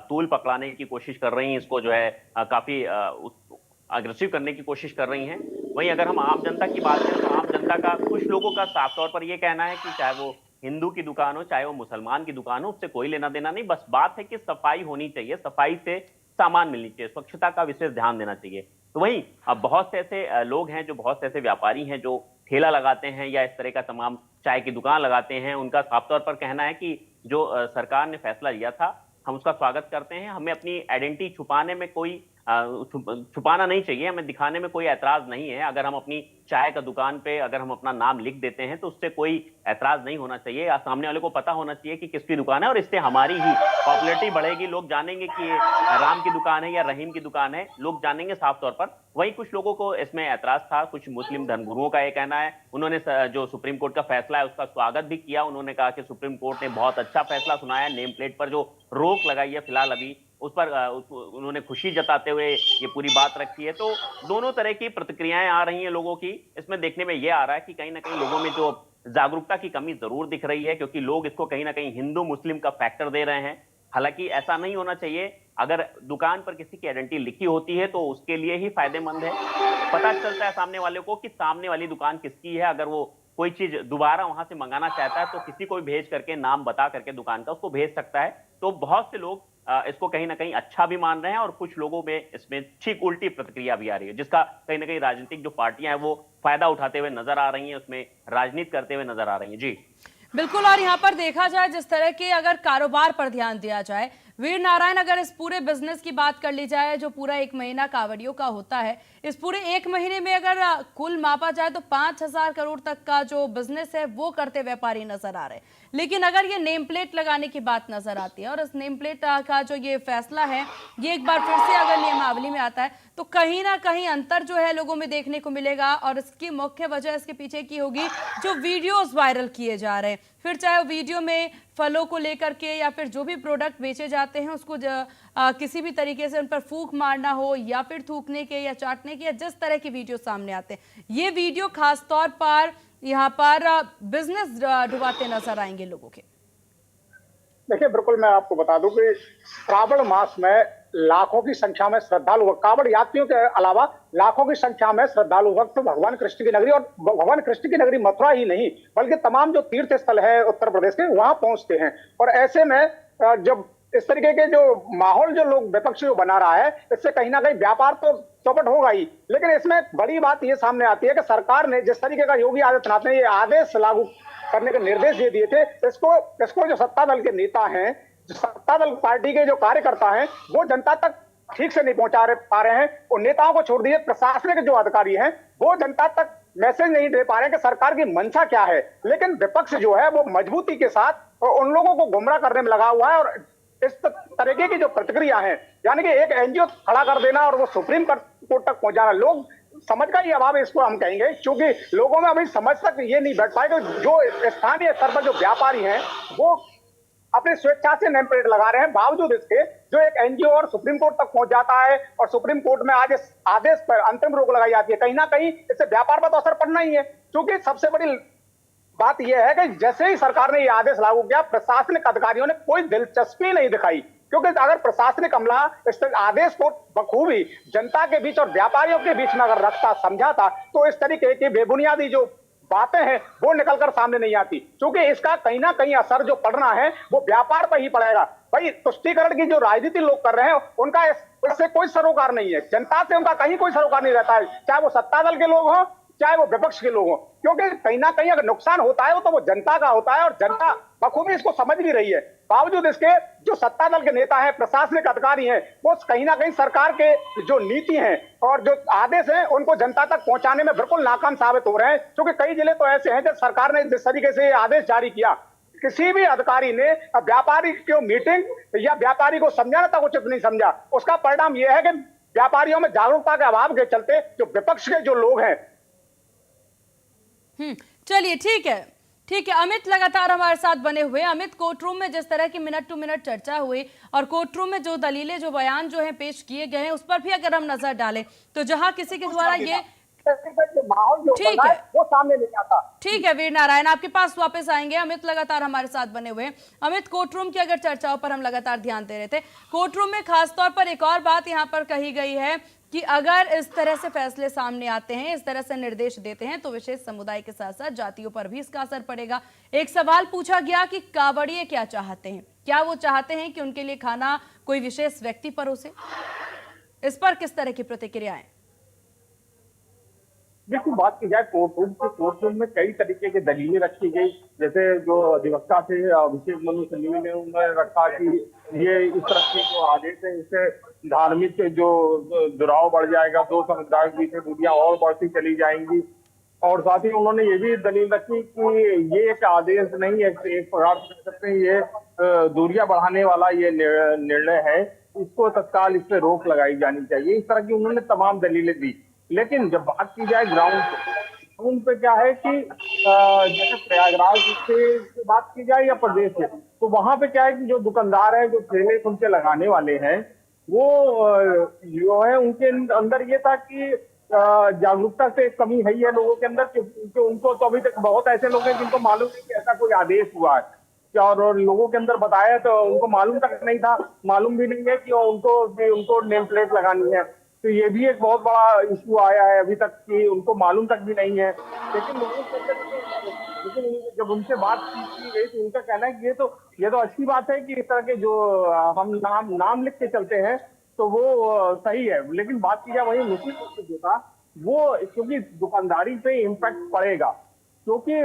तूल पकड़ाने की कोशिश कर रही हैं, इसको जो है काफी अग्रेसिव करने की कोशिश कर रही हैं। वहीं अगर हम आम जनता की बात करें तो आम जनता का, कुछ लोगों का साफ तौर पर यह कहना है कि चाहे वो हिंदू की दुकान हो, चाहे वो मुसलमान की दुकान हो, उससे कोई लेना देना नहीं। बस बात है कि सफाई होनी चाहिए, सफाई से सामान मिलनी चाहिए, स्वच्छता का विशेष ध्यान देना चाहिए। तो वहीं अब बहुत से ऐसे लोग हैं, जो बहुत से ऐसे व्यापारी हैं जो ठेला लगाते हैं या इस तरह का तमाम चाय की दुकान लगाते हैं, उनका साफ तौर पर कहना है कि जो सरकार ने फैसला लिया था हम उसका स्वागत करते हैं। हमें अपनी आइडेंटिटी छुपाने में कोई छुपाना नहीं चाहिए, हमें दिखाने में कोई ऐतराज नहीं है। अगर हम अपनी चाय का दुकान पे अगर हम अपना नाम लिख देते हैं तो उससे कोई ऐतराज नहीं होना चाहिए, या सामने वाले को पता होना चाहिए कि किसकी दुकान है, और इससे हमारी ही पॉपुलैरिटी बढ़ेगी। लोग जानेंगे कि ये राम की दुकान है या रहीम की दुकान है, लोग जानेंगे साफ तौर पर। वहीं कुछ लोगों को इसमें ऐतराज था, कुछ मुस्लिम धर्मगुरुओं का ये कहना है, उन्होंने जो सुप्रीम कोर्ट का फैसला है उसका स्वागत भी किया। उन्होंने कहा कि सुप्रीम कोर्ट ने बहुत अच्छा फैसला सुनाया, नेम प्लेट पर जो रोक लगाई है फिलहाल अभी उस पर उन्होंने खुशी जताते हुए ये पूरी बात रखी है। तो दोनों तरह की प्रतिक्रियाएं आ रही हैं लोगों की। इसमें देखने में ये आ रहा है कि कहीं ना कहीं लोगों में जो जागरूकता की कमी जरूर दिख रही है, क्योंकि लोग इसको कहीं ना कहीं हिंदू मुस्लिम का फैक्टर दे रहे हैं। हालांकि ऐसा नहीं होना चाहिए। अगर दुकान पर किसी की आइडेंटिटी लिखी होती है तो उसके लिए ही फायदेमंद है, पता चलता है सामने वाले को कि सामने वाली दुकान किसकी है। अगर वो कोई चीज दोबारा वहां से मंगाना चाहता है तो किसी को भी भेज करके, नाम बता करके दुकान का उसको भेज सकता है। तो बहुत से लोग इसको कहीं ना कहीं अच्छा भी मान रहे हैं, और कुछ लोगों में इसमें ठीक उल्टी प्रतिक्रिया भी आ रही है, जिसका कहीं ना कहीं राजनीतिक जो पार्टियां हैं वो फायदा उठाते हुए नजर आ रही हैं, उसमें राजनीति करते हुए नजर आ रही हैं। जी बिल्कुल। और यहाँ पर देखा जाए, जिस तरह के अगर कारोबार पर ध्यान दिया जाए, वीर नारायण, अगर इस पूरे बिजनेस की बात कर ली जाए, जो पूरा 1 महीना कांवड़ियों का होता है, इस पूरे 1 महीने में अगर कुल मापा जाए तो 5,000 करोड़ तक का जो बिजनेस है वो करते व्यापारी नजर आ रहे हैं। लेकिन अगर ये नेम प्लेट लगाने की बात नजर आती है, और इस नेम प्लेट का जो ये फैसला है ये एक बार फिर से अगर नियमावली में आता है, तो कहीं ना कहीं अंतर जो है लोगों में देखने को मिलेगा। और इसकी मुख्य वजह इसके पीछे की होगी जो वीडियोस वायरल किए जा रहे हैं, फिर चाहे वीडियो में फलों को लेकर के या फिर जो भी प्रोडक्ट बेचे जाते हैं उसको किसी भी तरीके से उन पर फूंक मारना हो, या फिर थूकने के या चाटने के, या जिस तरह के वीडियो सामने आते हैं, ये वीडियो खास तौर पर यहाँ पर बिजनेस डुबाते नजर आएंगे लोगों के। देखिए, बिल्कुल मैं आपको बता दूं कि श्रावण मास में लाखों की संख्या में श्रद्धालु कांवड़ यात्रियों के अलावा लाखों की संख्या में श्रद्धालु भक्त भगवान कृष्ण की नगरी, और भगवान कृष्ण की नगरी मथुरा ही नहीं बल्कि तमाम जो तीर्थ स्थल है उत्तर प्रदेश के, वहां पहुंचते हैं। और ऐसे में जब इस तरीके के जो माहौल जो लोग विपक्ष जो बना रहा है, इससे कहीं ना कहीं व्यापार तो चौपट होगा ही। लेकिन इसमें बड़ी बात ये सामने आती है कि सरकार ने जिस तरीके का योगी आदित्यनाथ ने ये आदेश लागू करने के निर्देश दे दिए थे, इसको जो सत्ता दल के नेता हैं, जो सत्ता दल पार्टी के जो कार्यकर्ता हैं, वो जनता तक ठीक से नहीं पा रहे हैं। और नेताओं को छोड़ दिए, प्रशासनिक जो अधिकारी हैं वो जनता तक मैसेज नहीं दे पा रहे हैं कि सरकार की मंशा क्या है। लेकिन विपक्ष जो है वो मजबूती के साथ उन लोगों को गुमराह करने में लगा हुआ है। और इस तरीके की जो प्रतिक्रिया है, यानी कि एक एनजीओ खड़ा कर देना और वो सुप्रीम कोर्ट तक पहुंचाना, लोग समझ का ही अभाव है इसको हम कहेंगे, क्योंकि लोगों में अभी समझ तक ये नहीं बैठ पाएगा। जो स्थानीय स्तर पर जो व्यापारी हैं वो अपनी स्वेच्छा से नेम प्लेट लगा रहे हैं, बावजूद इसके जो एक एनजीओ और सुप्रीम कोर्ट तक पहुंच जाता है और सुप्रीम कोर्ट में आज इस आदेश पर अंतिम रोक लगाई जाती है। कहीं ना कहीं इससे व्यापार पर तो असर पड़ना ही है, क्योंकि सबसे बड़ी बात यह है कि जैसे ही सरकार ने यह आदेश लागू किया, प्रशासनिक अधिकारियों ने कोई दिलचस्पी नहीं दिखाई। क्योंकि अगर प्रशासनिक अमला इस आदेश को बखूबी जनता के बीच और व्यापारियों के बीच में अगर रखता समझाता, तो इस तरीके की बेबुनियादी जो बातें हैं वो निकलकर सामने नहीं आती। क्योंकि इसका कहीं ना कहीं असर जो पड़ना है वो व्यापार पर ही पड़ेगा। भाई, तुष्टीकरण की जो राजनीति लोग कर रहे हैं उनका इससे कोई सरोकार नहीं है, जनता से उनका कहीं कोई सरोकार नहीं रहता है, चाहे वो सत्ता दल के लोग हों चाहे वो विपक्ष के लोग हों। क्योंकि कहीं ना कहीं अगर नुकसान होता है तो वो जनता का होता है, और जनता बखूबी इसको समझ भी रही है। बावजूद इसके जो सत्ता दल के नेता हैं, प्रशासनिक अधिकारी हैं, वो कहीं ना कहीं सरकार के जो नीति हैं और जो आदेश हैं उनको जनता तक पहुंचाने में बिल्कुल नाकाम साबित हो रहे हैं। क्योंकि कई जिले तो ऐसे हैं जब सरकार ने जिस तरीके से आदेश जारी किया, किसी भी अधिकारी ने व्यापारी की मीटिंग या व्यापारी को समझाना तक उचित नहीं समझा। उसका परिणाम यह है कि व्यापारियों में जागरूकता के अभाव के चलते जो विपक्ष के जो लोग हैं। चलिए, ठीक है अमित लगातार हमारे साथ बने हुए। अमित, कोर्ट रूम में जिस तरह की मिनट टू मिनट चर्चा हुई और कोर्ट रूम में जो दलीलें जो बयान जो है पेश किए गए हैं उस पर भी अगर हम नजर डालें तो जहां किसी के द्वारा ये ठीक है वो सामने नहीं आता। ठीक है वीर नारायण, आपके पास वापस आएंगे। अमित लगातार हमारे साथ बने हुए हैं। अमित, कोर्ट रूम की अगर चर्चाओं पर हम लगातार ध्यान दे रहे थे, कोर्ट रूम में खासतौर पर एक और बात यहाँ पर कही गई है कि अगर इस तरह से फैसले सामने आते हैं, इस तरह से निर्देश देते हैं तो विशेष समुदाय के साथ साथ जातियों पर भी इसका असर पड़ेगा। एक सवाल पूछा गया कि कांवड़िए क्या चाहते हैं, क्या वो चाहते हैं कि उनके लिए खाना कोई विशेष व्यक्ति परोसे? इस पर किस तरह की प्रतिक्रियाएं? देखो, बात की जाए कोर्ट रूम में कई तरीके की दलीलें रखी गई। जैसे जो अधिवक्ता थे अभिषेक मनु सिंघवी ने उन्होंने रखा कि ये इस तरह के जो आदेश है इससे धार्मिक जो जुड़ाव बढ़ जाएगा, दो समुदायों के बीच में दूरियां और बढ़ती चली जाएंगी। और साथ ही उन्होंने ये भी दलील रखी कि ये एक आदेश नहीं है, एक प्रकार से कह सकते हैं ये दूरियां बढ़ाने वाला ये निर्णय है, इसको तत्काल इस पर रोक लगाई जानी चाहिए। इस तरह की उन्होंने तमाम दलीलें दी। लेकिन जब बात की जाए ग्राउंड पे क्या है कि जैसे प्रयागराज से बात की जाए या प्रदेश से, तो वहां पे क्या है कि जो दुकानदार हैं, जो ठेले उनके लगाने वाले हैं, वो जो है उनके अंदर ये था कि जागरूकता से कमी है ये लोगों के अंदर, क्योंकि उनको तो अभी तक बहुत ऐसे लोग हैं जिनको मालूम नहीं कि ऐसा कोई आदेश हुआ है, और लोगों के अंदर बताया तो उनको मालूम तक नहीं था, मालूम भी नहीं है कि उनको नेम प्लेट लगानी है। तो ये भी एक बहुत बड़ा इशू आया है अभी तक कि उनको मालूम तक भी नहीं है। लेकिन जब उनसे बात की गई तो उनका कहना है कि ये तो अच्छी बात है कि इस तरह के जो हम नाम लिख के चलते हैं तो वो सही है। लेकिन बात की जाए वही मुस्लिम जो था वो, क्योंकि दुकानदारी पे इम्पैक्ट पड़ेगा, क्योंकि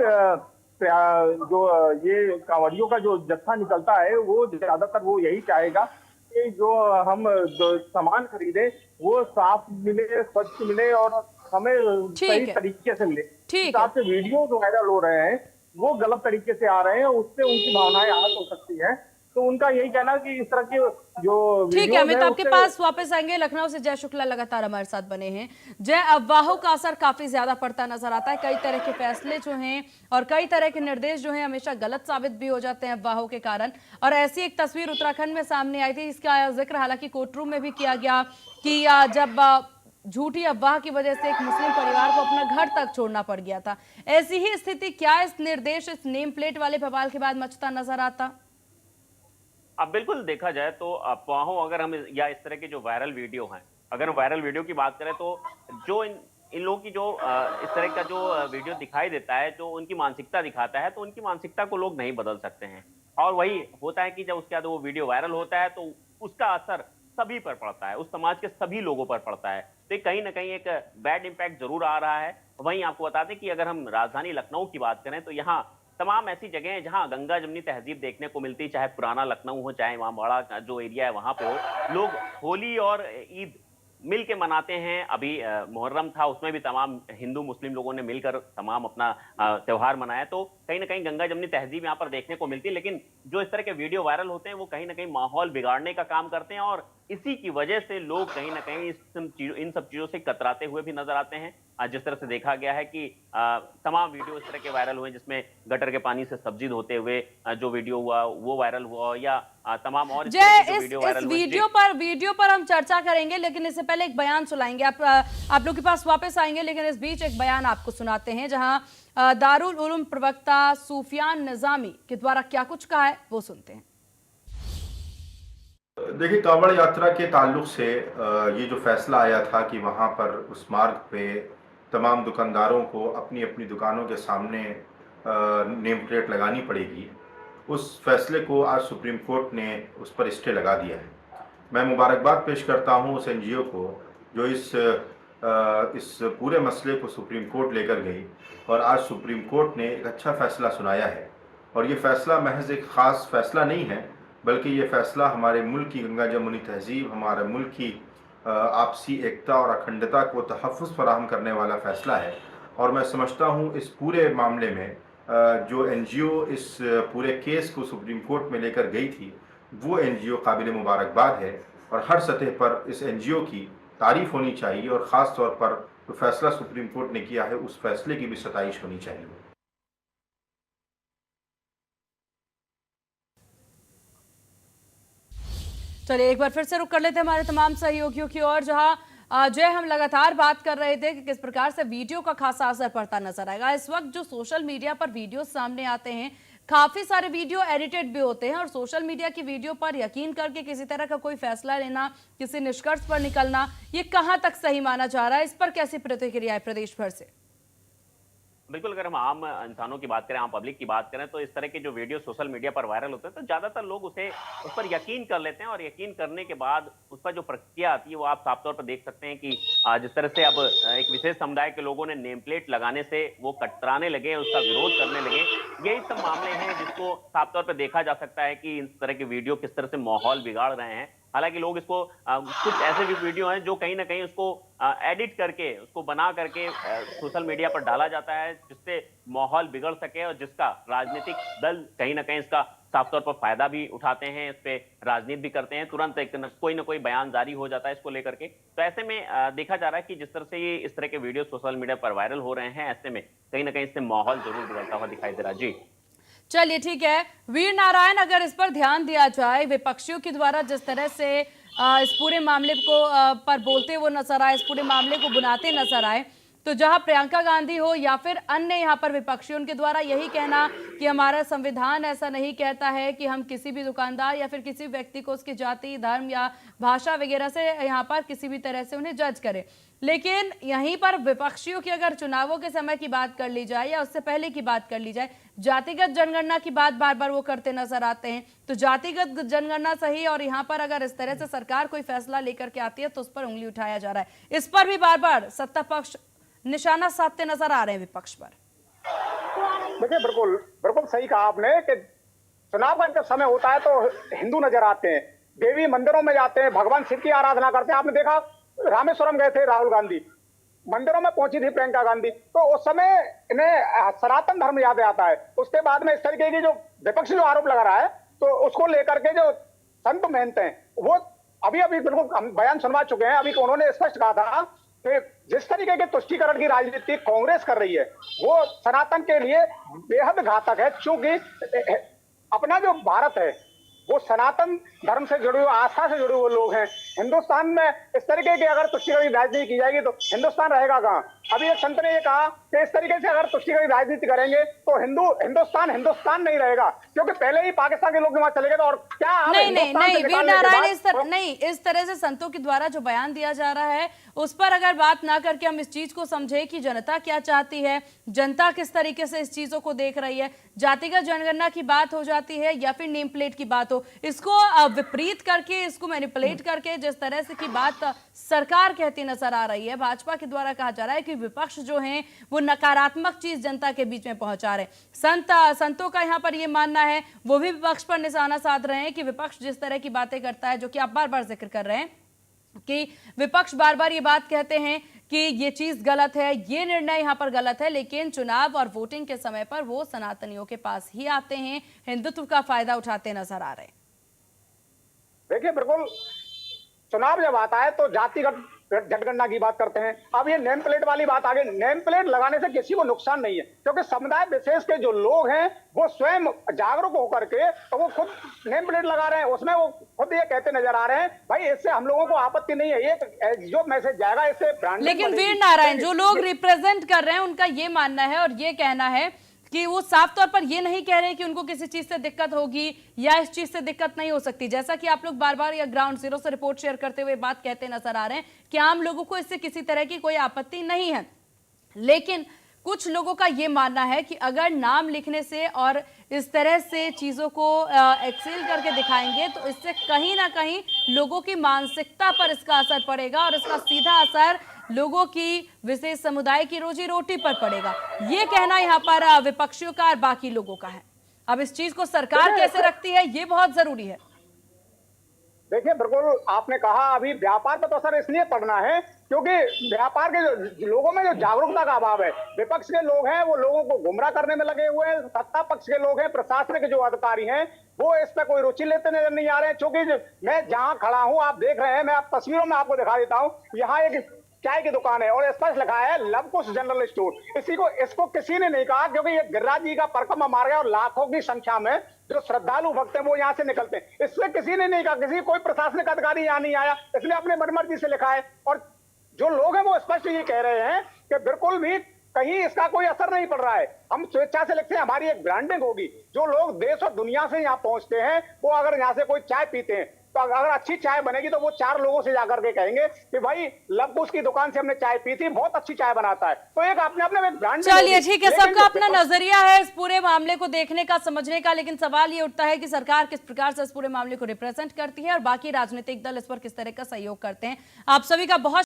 जो ये कांवड़ियों का जो जत्था निकलता है वो ज्यादातर वो यही चाहेगा कि जो हम सामान खरीदे वो साफ मिले, स्वच्छ मिले और हमें सही तरीके से मिले। हिसाब से वीडियो जो वायरल हो रहे हैं वो गलत तरीके से आ रहे हैं, उससे उनकी भावनाएं आहत हो सकती हैं। तो उनका यही कहना कि इस तरह के जो ठीक है अमित, आपके पास वापस आएंगे। लखनऊ से जय शुक्ला लगातार हमारे साथ बने हैं। जय, अफवाहों का असर काफी ज्यादा पड़ता नजर आता है। कई तरह के फैसले जो हैं और कई तरह के निर्देश जो हैं हमेशा गलत साबित भी हो जाते हैं अफवाहों के कारण। और ऐसी एक तस्वीर उत्तराखंड में सामने आई थी, इसका जिक्र हालांकि कोर्ट रूम में भी किया गया कि जब झूठी अफवाह की वजह से एक मुस्लिम परिवार को अपना घर तक छोड़ना पड़ गया था। ऐसी ही स्थिति क्या इस निर्देश, इस नेम प्लेट वाले बवाल के बाद मचता नजर आता? अब बिल्कुल देखा जाए तो अफवाहों अगर हम या इस तरह के जो वायरल वीडियो हैं, अगर हम वायरल वीडियो की बात करें तो जो इन लोगों की जो इस तरह का जो वीडियो दिखाई देता है, जो उनकी मानसिकता दिखाता है, तो उनकी मानसिकता को लोग नहीं बदल सकते हैं। और वही होता है कि जब उसके बाद वो वीडियो वायरल होता है तो उसका असर सभी पर पड़ता है, उस समाज के सभी लोगों पर पड़ता है। तो कहीं ना कहीं एक बैड इम्पैक्ट जरूर आ रहा है। वहीं आपको बता दें कि अगर हम राजधानी लखनऊ की बात करें तो यहाँ तमाम ऐसी जगह हैं जहां गंगा जमनी तहजीब देखने को मिलती, चाहे पुराना लखनऊ हो, चाहे इमामबाड़ा का जो एरिया है वहां पे हो। लोग होली और ईद मिल के मनाते हैं। अभी मुहर्रम था, उसमें भी तमाम हिंदू मुस्लिम लोगों ने मिलकर तमाम अपना त्योहार मनाया। तो कहीं ना कहीं गंगा जमनी तहजीब यहाँ पर देखने को मिलती है। लेकिन जो इस तरह के वीडियो वायरल होते हैं वो कहीं ना कहीं माहौल बिगाड़ने का काम करते हैं और इसी की वजह से लोग कहीं ना कहीं इन सब चीजों से कतराते हुए भी नजर आते हैं। जिस तरह से देखा गया है कि तमाम वीडियो इस तरह के वायरल हुए जिसमें गटर के पानी से सब्जी धोते हुए जो वीडियो हुआ वो वायरल हुआ, या तमाम और वीडियो पर हम चर्चा करेंगे, लेकिन इससे पहले एक बयान सुनाएंगे। आप लोग के पास वापस आएंगे, लेकिन इस बीच एक बयान आपको सुनाते हैं जहां दारुल उलूम प्रवक्ता सूफियान निजामी के द्वारा क्या कुछ कहा है वो सुनते हैं। देखिए, कांवड़ यात्रा के ताल्लुक से ये जो फैसला आया था कि वहाँ पर उस मार्ग पे तमाम दुकानदारों को अपनी अपनी दुकानों के सामने नेम प्लेट लगानी पड़ेगी, उस फैसले को आज सुप्रीम कोर्ट ने उस पर स्टे लगा दिया है। मैं मुबारकबाद पेश करता हूँ उस एनजीओ को जो इस पूरे मसले को सुप्रीम कोर्ट लेकर गई और आज सुप्रीम कोर्ट ने एक अच्छा फैसला सुनाया है। और ये फैसला महज एक ख़ास फैसला नहीं है, बल्कि ये फैसला हमारे मुल्क की गंगा जमुनी तहजीब, हमारे मुल्क की आपसी एकता और अखंडता को तहफ़्फ़ुज़ फराहम करने वाला फ़ैसला है। और मैं समझता हूँ इस पूरे मामले में जो एनजीओ इस पूरे केस को सुप्रीम कोर्ट में लेकर गई थी वो एनजीओ काबिल मुबारकबाद है और हर सतह पर इस एनजीओ की तारीफ़ होनी चाहिए और ख़ास तौर पर जो फैसला सुप्रीम कोर्ट ने किया है उस फैसले की भी सताइश होनी चाहिए। चलिए एक बार फिर से रुक कर लेते हैं हमारे तमाम सहयोगियों की ओर, जहां जो है हम लगातार बात कर रहे थे कि किस प्रकार से वीडियो का खासा असर पड़ता नजर आएगा। इस वक्त जो सोशल मीडिया पर वीडियो सामने आते हैं, काफी सारे वीडियो एडिटेड भी होते हैं और सोशल मीडिया की वीडियो पर यकीन करके किसी तरह का कोई फैसला लेना, किसी निष्कर्ष पर निकलना, ये कहां तक सही माना जा रहा है? इस पर कैसी प्रतिक्रिया है प्रदेश भर से? बिल्कुल, अगर हम आम इंसानों की बात करें, आम पब्लिक की बात करें, तो इस तरह के जो वीडियो सोशल मीडिया पर वायरल होते हैं तो ज्यादातर लोग उस पर यकीन कर लेते हैं और यकीन करने के बाद उस पर जो प्रक्रिया आती है वो आप साफ तौर पर देख सकते हैं कि जिस तरह से अब एक विशेष समुदाय के लोगों ने नेम प्लेट लगाने से वो कतराने लगे, उसका विरोध करने लगे। यही सब मामले हैं जिसको साफ तौर पर देखा जा सकता है कि इस तरह के वीडियो किस तरह से माहौल बिगाड़ रहे हैं। हालांकि लोग इसको कुछ ऐसे भी वीडियो हैं जो कहीं ना कहीं उसको एडिट करके, उसको बना करके सोशल मीडिया पर डाला जाता है जिससे माहौल बिगड़ सके और जिसका राजनीतिक दल कहीं ना कहीं इसका साफ तौर पर फायदा भी उठाते हैं, इस पे राजनीति भी करते हैं। तुरंत कोई ना कोई बयान जारी हो जाता है इसको लेकर के। तो ऐसे में देखा जा रहा है कि जिस तरह से ये इस तरह के वीडियो सोशल मीडिया पर वायरल हो रहे हैं, ऐसे में कहीं ना कहीं इससे माहौल जरूर बिगड़ता हुआ दिखाई दे रहा है। जी चलिए ठीक है वीर नारायण, अगर इस पर ध्यान दिया जाए, विपक्षियों के द्वारा जिस तरह से इस पूरे मामले को पर बोलते हुए नजर आए, इस पूरे मामले को बुनाते नजर आए, तो जहां प्रियंका गांधी हो या फिर अन्य यहां पर विपक्षी, उनके द्वारा यही कहना कि हमारा संविधान ऐसा नहीं कहता है कि हम किसी भी दुकानदार या फिर किसी व्यक्ति को उसकी जाति, धर्म या भाषा वगैरह से यहां पर किसी भी तरह से उन्हें जज करें। लेकिन यहीं पर विपक्षियों की अगर चुनावों के समय की बात कर ली जाए या उससे पहले की बात कर ली जाए, जातिगत जनगणना की बात बार बार वो करते नजर आते हैं। तो जातिगत जनगणना सही, और यहाँ पर अगर इस तरह से सरकार कोई फैसला लेकर के आती है तो उस पर उंगली उठाया जा रहा है। इस पर भी बार बार सत्ता पक्ष निशाना साधते नजर आ रहे हैं विपक्ष पर। देखिए बिल्कुल बिल्कुल सही कहा आपने कि चुनाव का जब समय होता है तो हिंदू नजर आते हैं, देवी मंदिरों में जाते हैं, भगवान शिव की आराधना करते हैं। आपने देखा रामेश्वरम गए थे राहुल गांधी, मंदिरों में पहुंची थी प्रियंका गांधी, तो उस समय इन्हें सनातन धर्म याद आता है। उसके बाद में इस तरीके की जो विपक्षी जो आरोप लगा रहा है तो उसको लेकर के जो संत महंत हैं वो अभी अभी बिल्कुल हम बयान सुनवा चुके हैं। अभी उन्होंने स्पष्ट कहा था कि जिस तरीके के तुष्टीकरण की राजनीति कांग्रेस कर रही है वो सनातन के लिए बेहद घातक है, क्योंकि अपना जो भारत है वो सनातन धर्म से जुड़े हुए, आस्था से जुड़े हुए लोग हैं। हिंदुस्तान में इस तरीके की अगर तुष्टिकरण राजनीति की जाएगी तो हिंदुस्तान रहेगा कहाँ? अभी एक संत ने ये कहा कि इस तरीके से अगर तुष्टिकरण राजनीति करेंगे तो हिंदुस्तान नहीं रहेगा, क्योंकि पहले ही पाकिस्तान के लोग वहां चले गए तो और क्या नहीं वीर नारायण, इस तरह से संतों के द्वारा जो बयान दिया जा रहा है उस पर अगर बात ना करके हम इस चीज को समझे कि जनता क्या चाहती है, जनता किस तरीके से इस चीजों को देख रही है, जातिगत जनगणना की बात हो जाती है या फिर नेम प्लेट की बात हो, इसको विपरीत करके, इसको मैनिपुलेट करके जिस तरह से की बात सरकार कहती नजर आ रही है, भाजपा के द्वारा कहा जा रहा है कि विपक्ष जो है वो नकारात्मक चीज जनता के बीच में पहुंचा रहे। संतों का यहाँ पर ये मानना है, वो भी विपक्ष पर निशाना साध रहे हैं कि विपक्ष जिस तरह की बातें करता है, जो कि आप बार बार जिक्र कर रहे हैं कि विपक्ष बार बार ये बात कहते हैं कि ये चीज गलत है, ये निर्णय यहाँ पर गलत है, लेकिन चुनाव और वोटिंग के समय पर वो सनातनियों के पास ही आते हैं, हिंदुत्व का फायदा उठाते नजर आ रहे हैं। देखिए बिल्कुल, चुनाव जब आता है तो जातिगत जनगणना की बात करते हैं। अब ये नेम प्लेट वाली बात आ गई। नेम प्लेट लगाने से किसी को नुकसान नहीं है, क्योंकि समुदाय विशेष के जो लोग हैं वो स्वयं जागरूक होकर के तो वो खुद नेम प्लेट लगा रहे हैं। उसमें वो खुद ये कहते नजर आ रहे हैं भाई इससे हम लोगों को आपत्ति नहीं है, ये जो मैसेज जाएगा इससे ब्रांडिंग। लेकिन वीर नारायण, जो लोग रिप्रेजेंट कर रहे हैं उनका ये मानना है और ये कहना है कि वो साफ तौर पर ये नहीं कह रहे कि उनको किसी चीज से दिक्कत होगी या इस चीज से दिक्कत नहीं हो सकती, जैसा कि आप लोग बार बार या ग्राउंड जीरो से रिपोर्ट शेयर करते हुए बात कहते नजर आ रहे हैं कि आम लोगों को इससे किसी तरह की कोई आपत्ति नहीं है। लेकिन कुछ लोगों का ये मानना है कि अगर नाम लिखने से और इस तरह से चीजों को एक्सेल करके दिखाएंगे तो इससे कहीं ना कहीं लोगों की मानसिकता पर इसका असर पड़ेगा और इसका सीधा असर लोगों की, विशेष समुदाय की रोजी रोटी पर पड़ेगा। ये कहना यहाँ पर विपक्षियों का और बाकी लोगों का है। अब इस चीज को सरकार कैसे रखती है ये बहुत जरूरी है। देखिए बिल्कुल आपने कहा, अभी व्यापार पर तो असर इसलिए पड़ना है क्योंकि व्यापार के जो लोगों में जो जागरूकता का अभाव है। विपक्ष के लोग हैं वो लोगों को गुमराह करने में लगे हुए हैं, सत्ता पक्ष के लोग हैं, प्रशासनिक जो अधिकारी हैं वो इस पर कोई रुचि लेते नजर नहीं आ रहे हैं। क्योंकि मैं जहां खड़ा हूं आप देख रहे हैं, मैं आप तस्वीरों में आपको दिखा देता हूं, यहाँ एक चाय की दुकान है और स्पष्ट लिखा है लवकुश जनरल स्टोर। इसको किसी ने नहीं कहा क्योंकि ये गिरिराज जी का परिक्रमा मार्ग है और लाखों की संख्या में जो श्रद्धालु भक्त हैं वो यहाँ से निकलते हैं। इससे किसी ने नहीं कहा, किसी कोई प्रशासनिक अधिकारी यहाँ नहीं आया, इसने अपने मनमर्जी से लिखा है। और जो लोग हैं वो स्पष्ट ये कह रहे हैं कि बिल्कुल भी कहीं इसका कोई असर नहीं पड़ रहा है, हम स्वेच्छा से लिखते हैं, हमारी एक ब्रांडिंग होगी। जो लोग देश और दुनिया से यहाँ पहुंचते हैं वो अगर यहाँ से कोई चाय पीते हैं तो अगर अच्छी चाय बनेगी तो वो 4 लोगों से जाकर के कहेंगे कि भाई लवकुश की दुकान से हमने चाय पी थी, बहुत अच्छी चाय बनाता है। तो एक अपने एक ब्रांड। चलिए ठीक है, सबका अपना नजरिया है इस पूरे मामले को देखने का, समझने का, लेकिन सवाल ये उठता है कि सरकार किस प्रकार से इस पूरे मामले को रिप्रेजेंट करती है और बाकी राजनीतिक दल इस पर किस तरह का सहयोग करते हैं। आप सभी का बहुत